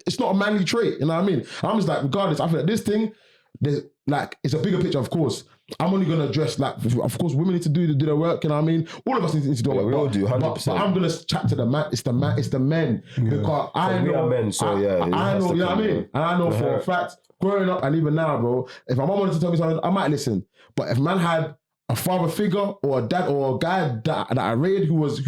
it's not a manly trait. You know what I mean? I'm just like, regardless, I feel like this thing, there's like, it's a bigger picture, of course. I'm only gonna address, like, of course, women need to do their work. You know what I mean? All of us need to do our work. We all do, 100%. But I'm gonna chat to the man. It's the men because I know we are men. So I know. You know what I mean? And I know for a fact, growing up and even now, bro, if my mom wanted to tell me something, I might listen. But if man had a father figure or a dad or a guy that I rated who was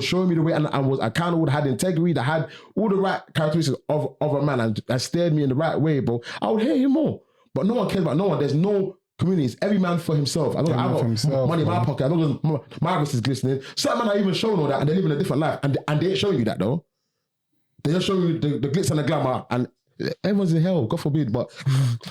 showing me the way and was accountable, that had integrity, that had all the right characteristics of a man and steered me in the right way, bro, I would hear him more. But no one cares about no one. There's no communities. Every man for himself. I got money in my pocket. I don't my wrist is glistening. Certain men are even showing all that and they live in a different life and they ain't showing you that though. They just show you the glitz and the glamour and everyone's in hell, God forbid. But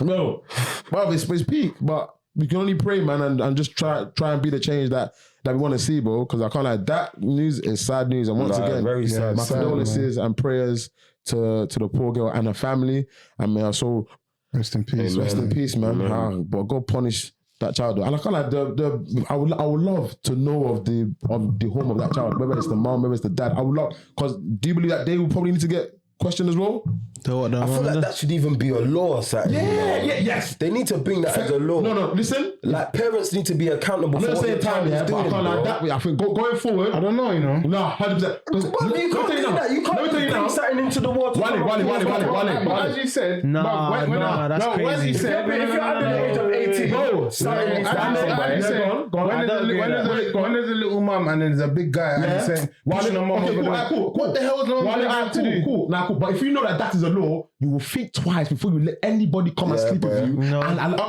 no, well, it's peak. But we can only pray, man, and just try and be the change that we want to see, bro. Because I can't like that news is sad news. And once again, very sad. My condolences and prayers to the poor girl and her family. And may our soul rest in peace. Rest in peace, man. But God punish that child. And I can't like I would love to know of the home of that child, whether it's the mom, whether it's the dad. I would love, because do you believe that they will probably need to get questioned as well? I feel like that should even be a law or something. Yes. They need to bring that as a law. No, listen. Like parents need to be accountable I'm for not what saying their time, child is but I doing, can't like that way. I think going forward. I don't know, you know. No, 100%. But you can't do that. You can't bring something into the world. Wale. As you said, Nah, that's crazy. As you said, If you're under the age of 18, Bro, when there's a little mum and then there's a big guy and he's saying, pushing a mum over the... Cool. What the hell is wrong with that? Cool. Nah, cool. But if you know that is a law, you will think twice before you let anybody come and sleep with you. No. Let's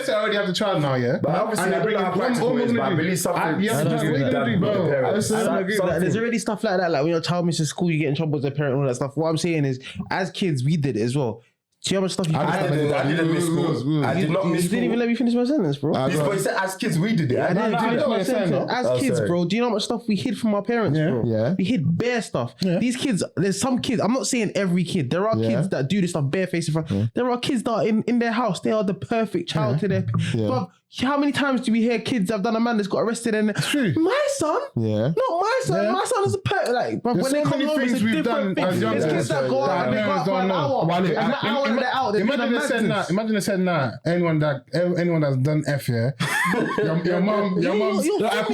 say I already have the child now, yeah? But obviously, I bring up practical ways, but I believe something Yeah, needs to be done with the parents. I don't agree with that. There's already stuff like that. Like when your child misses school, you get in trouble with their parent and all that stuff. What I'm saying is, as kids, we did it as well. See how much stuff you I didn't miss school. I did not miss You didn't even school. let me finish my sentence, bro. This boy said, as kids, we did it. I I didn't didn't do finish that. my sentence. As kids, sorry. bro, do you know how much stuff we hid from our parents, bro? Yeah. We hid bare stuff. These kids, there's some kids, I'm not saying every kid. There are kids that do this stuff barefaced in front. There are kids that are in their house. They are the perfect child to their... But how many times do we hear kids that have done a man that's got arrested and my son? Yeah. Not my son. My son is a pet. Like, but when There's they so come many home, it's things a we've different done thing. as young There's kids that go out and they go out for an hour. And an hour and they're out. Imagine they said, nah, anyone that's done F, yeah? your mom's... Wale. How's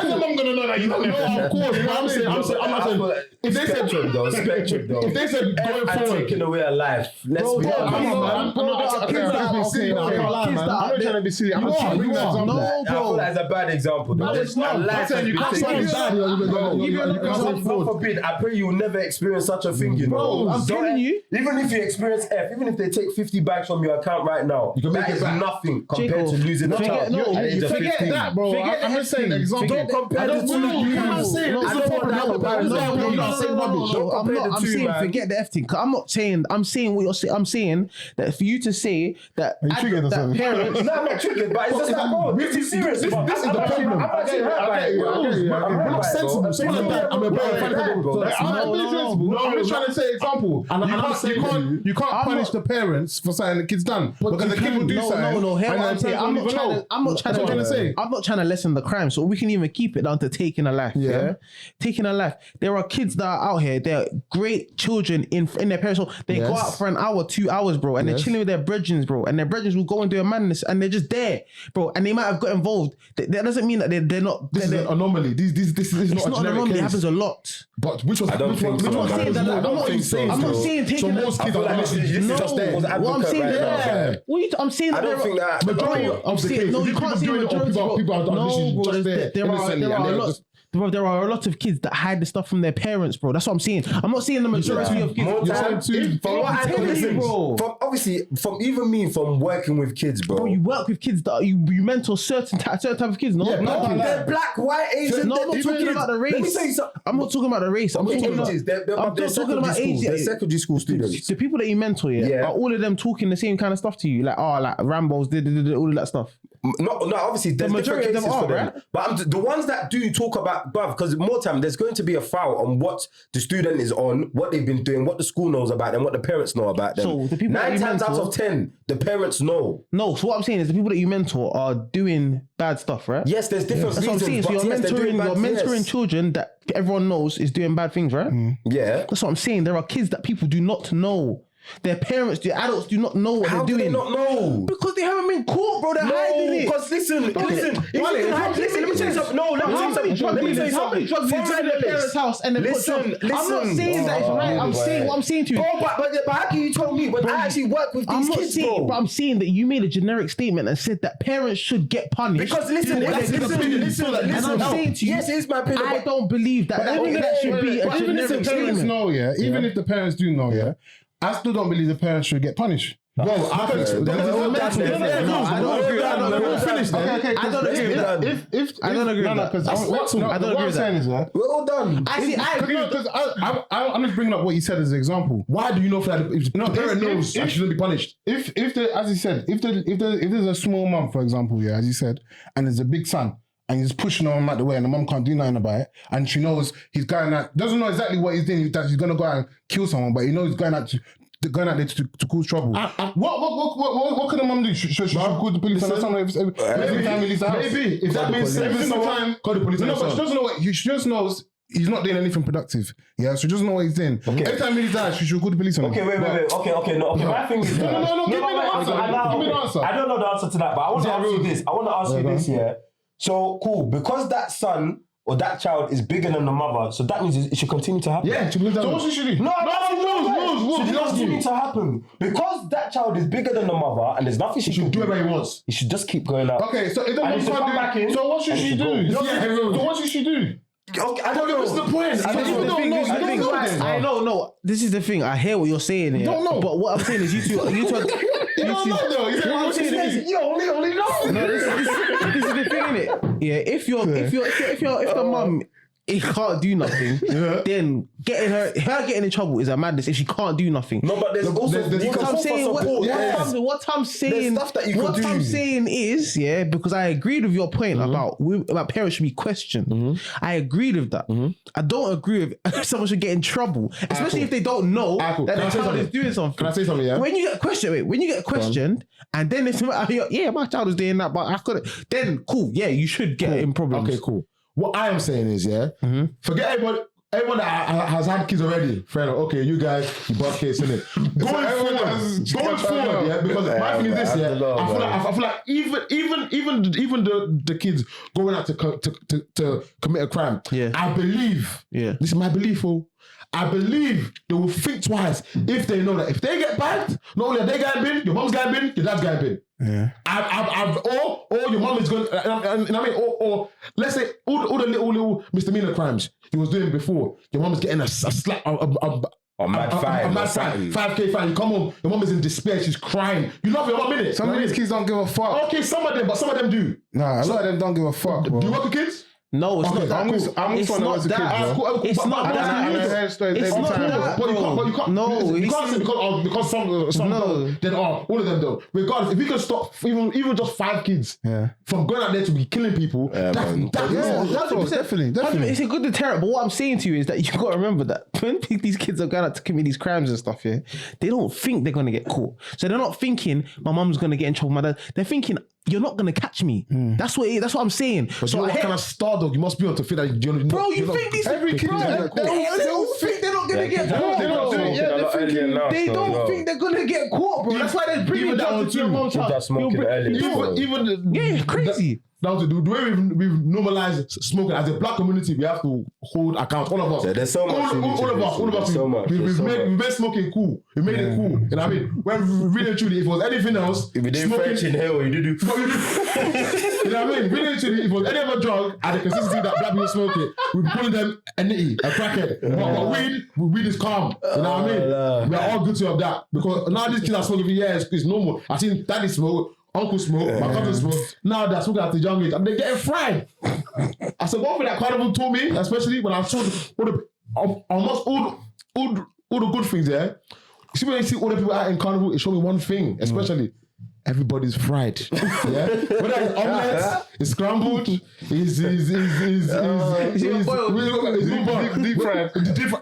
your mom gonna know that you don't know? Of course. I'm not saying. If they said Spectrum though. if they said going and forward, taking away a life. Let's be I'm not trying to be silly. I'm just trying to bring that example. No, I feel bro. like it's a bad example. Though. it's not. Life has you been can't taken. say bad. God forbid, I pray you will never experience such a thing, you know. Bro, I'm telling you. Even if you experience F, even if they take 50 bags from your account right now, can make that it is back. nothing compared to losing a child. No, at the age of Forget 15. that, bro. I'm just saying example. Don't compare the two. I'm saying forget the F thing. I'm not saying. I'm saying what you're saying. I'm saying that for you to say that parents. No, I'm not triggered, but it's just like, bro, this is serious. This is the problem. I'm actually hurt by it, bro. I'm not sensible. Someone like that, I'm a bad bro. I'm just trying to say example. You can't punish the parents for something the kid's done because the kid will do something. No. Hear what I'm saying. I'm not trying to lessen the crime, so we can even keep it down to taking a life. Yeah, taking a life. There are kids that are out here. They're great children in their parents' home. They go out for an hour, 2 hours, bro, and they're chilling with their brethren, bro, and their brethren will go and do a madness, and they're just there, bro, and they might have got involved. That doesn't mean that they're not. This is an anomaly. This is It's not not a an generic anomaly. It case. happens a lot. But which was I don't think so. I'm not saying that. I don't think so. I'm not saying taking. So most kids are just there. What I'm saying, I'm saying I don't think that majority of the case. No, you can't say majority. People are No, bro, just there. there are a lot. Bro, there are a lot of kids that hide the stuff from their parents, bro. That's what I'm saying. I'm not saying the majority of kids. More time from what I can listen, bro. From even me, from working with kids, bro. Bro, you work with kids that you mentor certain type of kids. No, They're black, white, Asian. No, I'm not talking about the race. Let me tell you something. I'm not talking about the race. I'm talking about ages. They're talking about ages. They're secondary school students. The people that you mentor, are all of them talking the same kind of stuff to you, like Rambo's did all of that stuff. No, obviously there's majority different of them cases are, for them. right? But the ones that do talk about, bruv, because more time there's going to be a foul on what the student is on, what they've been doing, what the school knows about them, what the parents know about them. So the people 9 times out of 10, the parents know. No, so what I'm saying is the people that you mentor are doing bad stuff, right? Yes, there's different That's what I'm reasons. saying. So But you're mentoring children that everyone knows is doing bad things, right? Yeah. That's what I'm saying. There are kids that people do not know. Their parents, the adults do not know what How they're do doing. they not know? Because they haven't been caught, bro. They're hiding it. Because listen. Let me tell you something. No, let me How tell many you drugs something. how many drugs inside their parents' house and they put drugs? I'm not saying that it's right. I'm saying what I'm saying to you. Bro, but how can you tell me when I actually work with I'm these not kids, saying, but I'm saying that you made a generic statement and said that parents should get punished. Because listen, and I'm saying to you, yes, it is my opinion. I don't believe that. That should be a Even if the generic parents statement. know, even if the parents do know, I still don't believe the parents should get punished. Bro, I don't agree. I don't agree with that. I don't agree with that. What I'm saying is that We're all done. I agree with because I'm just bringing up what you said as an example. Why do you know that if the parent knows I shouldn't be punished? If as you said, if there's a small mum, for example, as you said, and there's a big son, and he's pushing him out the way, and the mum can't do nothing about it, and she knows he's going out, doesn't know exactly what he's doing, that he's gonna go out and kill someone, but he knows he's going out there to cause trouble. What can the mum do? Should she call the police and something every time he leaves the house? Maybe if that means saving someone, call the police. No, but she doesn't know what. She just knows he's not doing anything productive. Yeah, so just know what he's doing. Every time he dies, you should call the police on him. Okay, wait. Okay. My thing is... No, give me the answer. Give me the answer. I don't know the answer to that, but I want to ask you this. I want to ask you this, yeah? So, cool. Because that son or that child is bigger than the mother, so that means it should continue to happen. Yeah, it should continue to happen. So what should she do? No, Rules. Should continue to happen. Because that child is bigger than the mother and there's nothing she can do whatever he wants. He should just keep going out. Okay, so if the mom can't can't do, so what should she do? So what should she do? Okay, I don't know. What's the point? I don't know. This is the thing. I hear what you're saying here. Don't know. But what I'm saying is you two. You don't know though. You only know. No, this is the thing, innit? Yeah, if the mum can't do nothing, then getting in trouble is a madness if she can't do nothing. No, but there's also what I'm saying. There's stuff that you could do. What I'm saying is, because I agreed with your point about parents should be questioned. I agreed with that. I don't agree with someone should get in trouble, especially if they don't know that their child is doing something. Can I say something? Yeah. When you get questioned, and then it's my child is doing that, but I couldn't. Then cool, you should get in problems. Okay, cool. What I am saying is, forget everyone that has had kids already. Fair enough. Okay, you guys, you bought kids, innit? Going forward, because my thing is this, I feel like even the kids going out to commit a crime, I believe, this is my belief, I believe they will think twice if they know that if they get banned, not only are they getting banned, your mom's getting banned, your dad's getting banned. Yeah. Or your mom is going, or let's say all the little misdemeanor crimes he was doing before, your mom is getting a slap, a mad 5K fine. You come home, your mom is in despair, she's crying. You love your mom, innit? Some of these kids don't give a fuck. Okay, some of them, but some of them do. Nah, a lot of them don't give a fuck, bro. Do you work with kids? No, it's not that. It's not that. It's not that. But you can't. No, you can't say because some don't. Then all of them don't. Regardless, if we can stop even just 5 kids from going out there to be killing people, definitely. It's a good deterrent. But what I'm saying to you is that you got to remember that when these kids are going out to commit these crimes and stuff, they don't think they're going to get caught. So they're not thinking my mum's going to get in trouble. My dad. They're thinking, you're not gonna catch me. That's what I'm saying. But so you know what kind of star dog you must be on to feel that you think these every kid they don't think they're not gonna get caught. They don't think they're gonna get caught, bro. That's why they're bringing that to your mom's house. Even crazy. Now, the way we've normalized smoking as a black community, we have to hold account. All of us. Yeah, there's so much. All of us. We've made smoking cool. We made it cool. You know what I mean? When really truly, if it was anything else, if we did French in hell, you do. You know what I mean? Really truly, if it was any other drug and the consistency that black people smoke it, we'd be calling them a nitty, a crackhead. But weed is calm. You know what I mean? We're all guilty of that because now these kids are smoking for years. It's normal. I've seen daddy smoke. Uncle smoke, my cousin smoke. Now they're smoking at the young age and they're getting fried. I said, one thing that Carnival told me, especially when I saw almost all the good things there. See when you see all the people out in Carnival, it showed me one thing, especially everybody's fried. Yeah, whether it's omelets, it's scrambled, it's deep fried.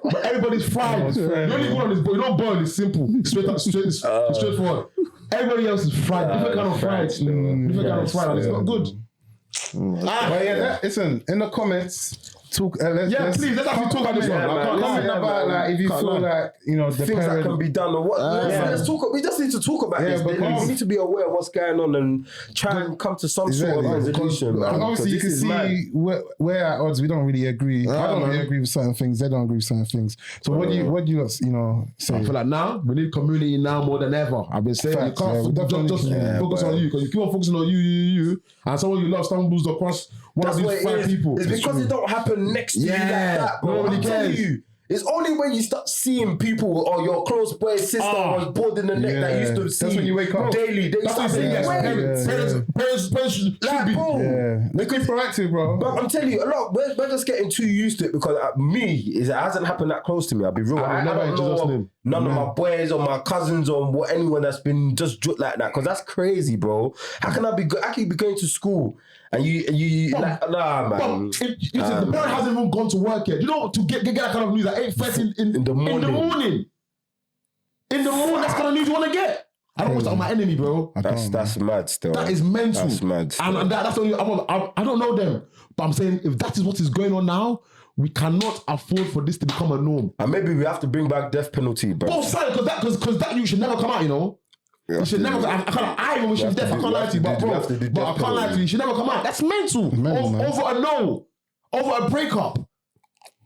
But everybody's fried. The only one is you don't boil. It's simple, straightforward. Everybody else is fried. Different kind of fried. Different kind of fried. And it's not good. Listen, in the comments, talk. Please, let's actually talk about this one. Comment about like if you feel like the things that can be done or what. Let's talk. We just need to talk about this. We need to be aware of what's going on and try and come to some sort of resolution. Obviously, you can see we're at odds. We don't really agree. I don't really agree with certain things. They don't agree with certain things. So what do you say? I feel like now we need community now more than ever. I've been saying you can't just focus on you because you keep on focusing on you, and someone you love stumbles across one of these 5 people. It's because it don't happen next to you like that, bro. I'm telling you. It's only when you start seeing people or your close boy sister was bored in the neck that you used to see. That's when you wake up daily. Then you start saying, parents should be. Make it proactive, bro. But I'm telling you, a lot. We're just getting too used to it because it hasn't happened that close to me. I'll be real. I don't know none of my boys or my cousins or anyone that's been just jut like that because that's crazy, bro. How can you be going to school? And you like, nah, man. The parent hasn't even gone to work yet. You know, to get that kind of news at 8:30 in the morning. That's kind of news you want to get. I don't want to start my enemy, bro. That's mad still. That is mental. That's mad. And that's only, I don't know them. But I'm saying, if that is what is going on now, we cannot afford for this to become a norm. And maybe we have to bring back death penalty, bro. Both sides, because that you should never come out, you know. You should never. I even wish he was deaf. I can't lie to you, but bro, I can't lie to you. You should never come out. That's mental. Over a no, over a breakup.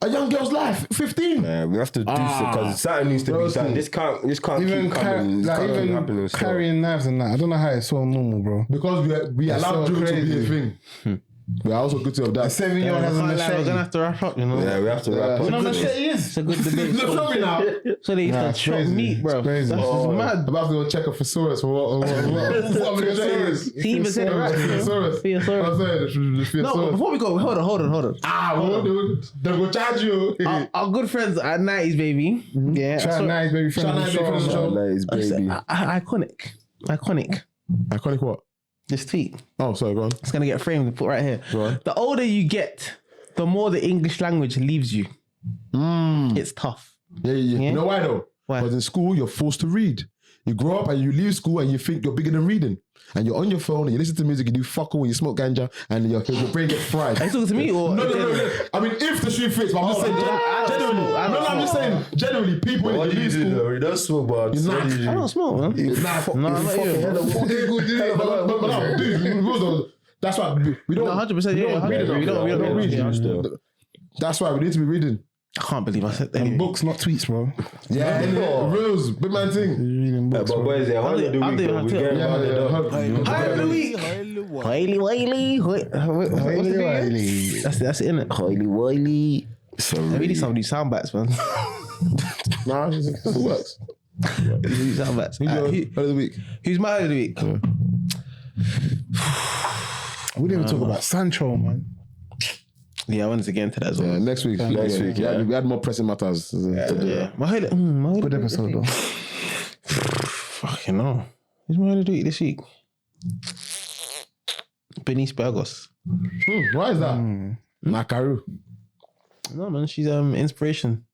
A young girl's life, 15. Yeah, we have to do so because something needs to be done. This can't Even keep coming. even happening. carrying knives and that. I don't know how it's so normal, bro. Because we allowed so drill to be a crazy. thing. We are also guilty of that. 7-year-old has a We're machete. gonna have to wrap up, you know. Yeah, we have to wrap up. You know what machete is? It's a good debate. Look at me now. So they used to it's chop crazy. meat, bro. It's crazy. That's just mad. I'm about to go check a thesaurus for what machete is. He even said it right. Thesaurus. Theosaurus. I'm saying the No, thesaurus. before we go, hold on. They will charge you. Our good friends at 90s, baby. Yeah. Shout out nice baby friend of the Shout out nice baby friend of the show. show. man. Nice, baby. Iconic. Iconic what? This tweet. Oh, sorry, go on. It's gonna get framed and put right here. Go on. The older you get, the more the English language leaves you. It's tough. Yeah. You know why though? Why? Because in school you're forced to read. You grow up and you leave school and you think you're bigger than reading. And you're on your phone and you listen to music, you do fuck all, you smoke ganja, and your brain gets fried. Are you talking to me or? No. I mean, if the shoe fits, but I'm just saying generally. I'm just saying generally. People What when do they you leave do school. though? You don't smoke, but You're not. what do you I do? don't smoke, man. No, I'm not you. But no, dude, that's why we don't. No, 100%. Yeah, We don't read. Yeah. That's why we need to be reading. I can't believe I said that. And books, not tweets, bro. Yeah, rules, big man thing. Reading books, But bro. boys, yeah, I'll holiday do- the I'll week, do- though. I'll We do- getting rounded up. High of the week. That's it, innit? Hoily Wiley. I really some of these sound bites, man. Nah, it works. These sound bites. Who's your Who- head of the week? Who's my head of the week? We didn't even talk about Sancho, man. Yeah, I wanted to get into that as well. Yeah, next week. Yeah, we had more pressing matters. Yeah. My head. My head. Good episode, though. Fucking no. Who's my head of the week this week? Bernice Burgos. Why is that? Nakaru. No man, she's inspiration.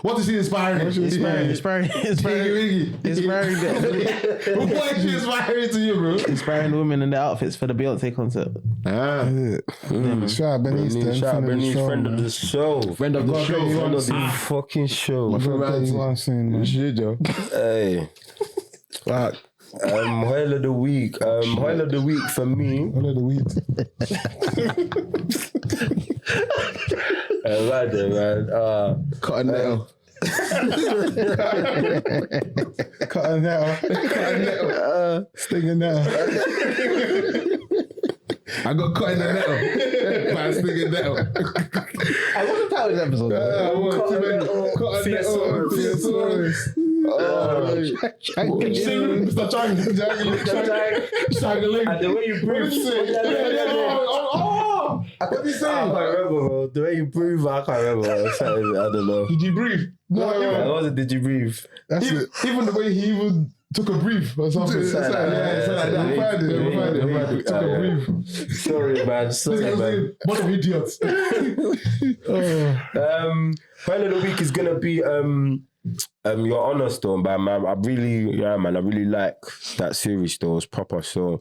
What is she inspiring? Inspiring. What is she inspiring to you, bro? Inspiring women in their outfits for the Beyonce concert. Shout out Bernice, then. Shout out Bernice, friend of the show, friend of the show. Friend of the fucking show. man. Got 31 soon, man. Shit, yo. Hey. Hoil of the week. Hoil of the week for me. All of the weed. Right there, man. Cut a nail. Cutting that off. Stinging that I got cut in the nettle. Man, sticking nettle. I want to title this episode. Cut a nettle. Theosaurus. Mr. Chang. And the way you breathe. What did he I say? can't remember, bro. The way you breathe, I can't remember. I don't know. Did you breathe? What was it? Did you breathe? That's it. Even the way he even took a breathe or something. It's like that. We find it. Took a breathe. Sorry, man. Sorry, man. Bunch of idiots. Final of the week is gonna be Your Honor still, man. I really like that series still. It's proper, so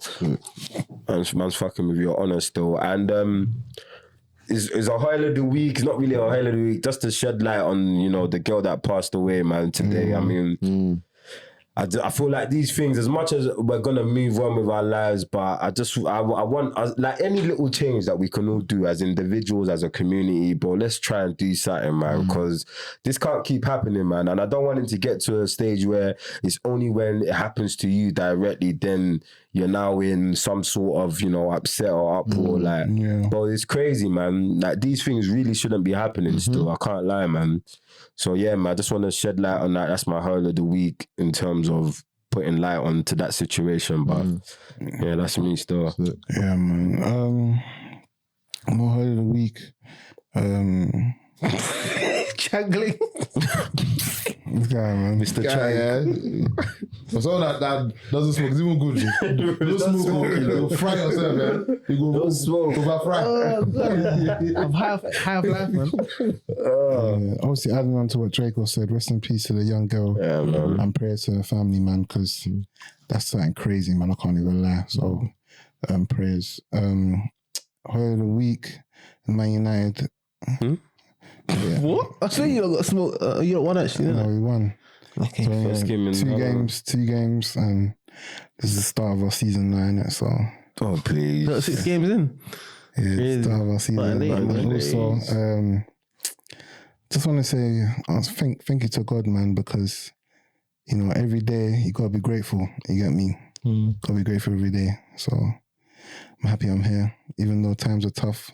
man's fucking with Your Honor still. And is a highlight of the week. It's not really a highlight of the week, just to shed light on, the girl that passed away, man, today. I mean, I feel like these things, as much as we're gonna move on with our lives, but I want like any little change that we can all do as individuals, as a community, bro. Let's try and do something, man, because this can't keep happening, man. And I don't want it to get to a stage where it's only when it happens to you directly, then you're now in some sort of, upset or uproar. Bro, it's crazy, man. Like, these things really shouldn't be happening still. I can't lie, man. So yeah, man, I just want to shed light on that. That's my highlight of the week in terms of putting light onto that situation. But yeah, that's me still. Yeah, man. My highlight of the week. Changling. This guy, man. Mr. Chang. For someone that doesn't smoke, it's even good. Don't smoke, you go fry yourself, man. You go Don't smoke. Go fry. I'm high of life, man. Obviously, adding on to what Draco said, rest in peace to the young girl. Yeah, man. And prayers to her family, man, because that's something crazy, man. I can't even lie. So, prayers. Highlight of the week, Man United. What? I swear you don't got small. You don't want actually. No, we won. Okay. So, First game in two games, and this is the start of our season now, innit? So Oh, please. 6 games in. yeah, it's the start of our season. late, And man. also, just want to say, thank you to God, man, because you know every day you gotta be grateful. You get me? Gotta be grateful every day. So I'm happy I'm here, even though times are tough.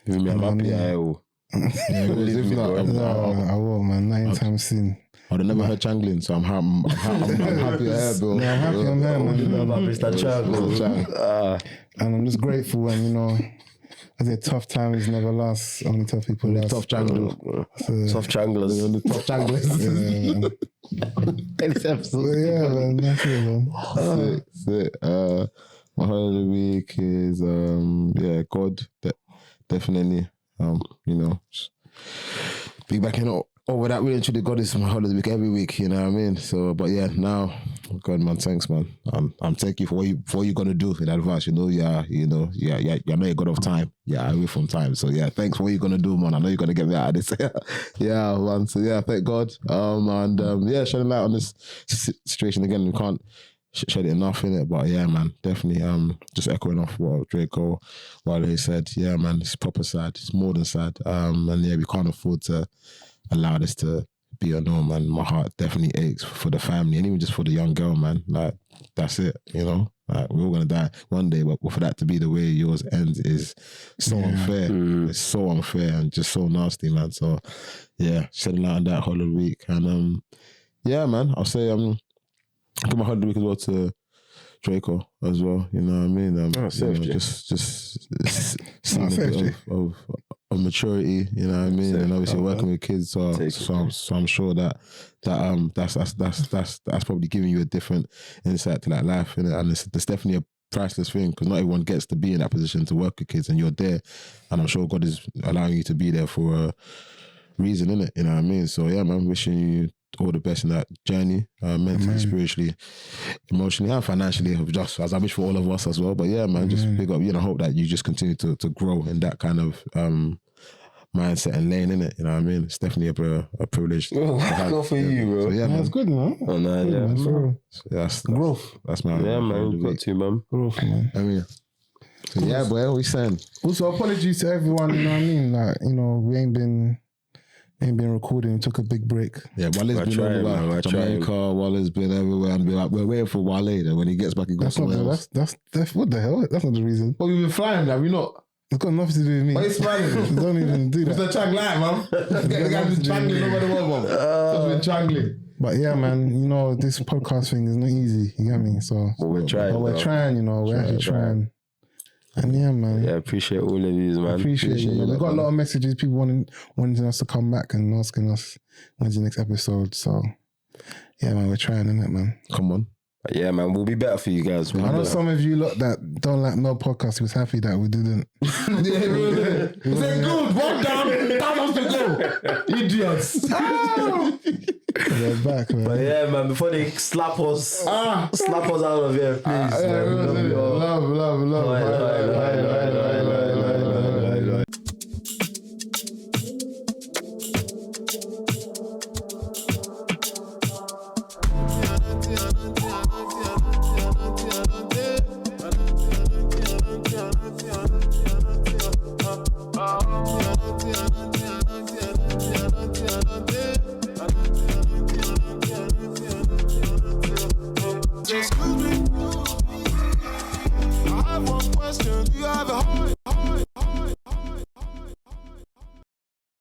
Even me, I'm happy I will. If not, No, I will, man. Not anytime soon. I'd have never heard Changling, so I'm happy I heard, bro. No, I'm happy I'm here, man. Mr. Chang. And I'm just grateful, and you know, I say tough times never last. Only tough people last. Tough Changling. Soft Changlers. Tough Changling. This episode. Yeah, man. That's it, man. Sick. My holiday of the week is God. Definitely. You know, be back in over that really truly God is my holiday week every week, you know what I mean? So but yeah, now God man, thanks man. I'm thanking you for what you're gonna do in advance. You know you're not a God of time. Yeah, away from time. So yeah, thanks for what you're gonna do, man. I know you're gonna get me out of this. Yeah, man. So yeah, thank God. Shedding light on this situation again. We can't shed it enough in it, but yeah, man, definitely. Just echoing off what Draco Wale said. Yeah, man, it's proper sad. It's more than sad. And yeah, we can't afford to allow this to be a norm. And my heart definitely aches for the family and even just for the young girl, man. Like that's it, you know. Like we're all gonna die one day, but for that to be the way yours ends is so unfair. It's so unfair and just so nasty, man. So yeah, shedding light on that whole of the week, and yeah, man, I'll say give my holiday week as well to Draco as well. You know what I mean? Just seeing a bit of maturity. You know what I mean? And obviously working with kids, so I'm sure that's probably giving you a different insight to that life. And it's definitely a priceless thing because not everyone gets to be in that position to work with kids, and you're there. And I'm sure God is allowing you to be there for a reason, innit? You know what I mean? So yeah, man, wishing you all the best in that journey, mentally, spiritually, emotionally, and financially, just as I wish for all of us as well. But yeah, man, just big up, you know, hope that you just continue to grow in that kind of mindset and lane, innit? You know what I mean? It's definitely a privilege. Go for you, bro. So yeah, man. That's good, man. Oh, no, yeah. Man, bro. That's Growth. That's my Yeah, man, got to, man. Growth, man. I mean, so yeah, boy, what we saying? Also, apologies to everyone, you know what I mean? Like, you know, we ain't been recording, we took a big break. Yeah, Wale's been everywhere. Jamaica, Wale's been everywhere, and we're waiting for Wale. Then when he gets back, he goes somewhere else. That's what the hell? That's not the reason. But we've been flying, have we not? It's got nothing to do with me. Why are you smiling? Don't even do that. Mr. Chang light, man. The guy's been changling over the world, man. Just been changling. But yeah, man, you know, this podcast thing is not easy. You get me? So We're trying. we're trying, you know, we're actually trying. And yeah, man. Yeah, appreciate all of these, man. Appreciate you. Man. We got a lot of messages, people wanting us to come back and asking us when's the next episode. So yeah, man, we're trying, innit, man? Come on. But yeah, man, we'll be better for you guys. I know some of you lot that don't like no podcast was happy that we didn't. He said, good, one down, that was to go. Idiots. They're back, man. But yeah, man, before they slap us out of here, please. Love.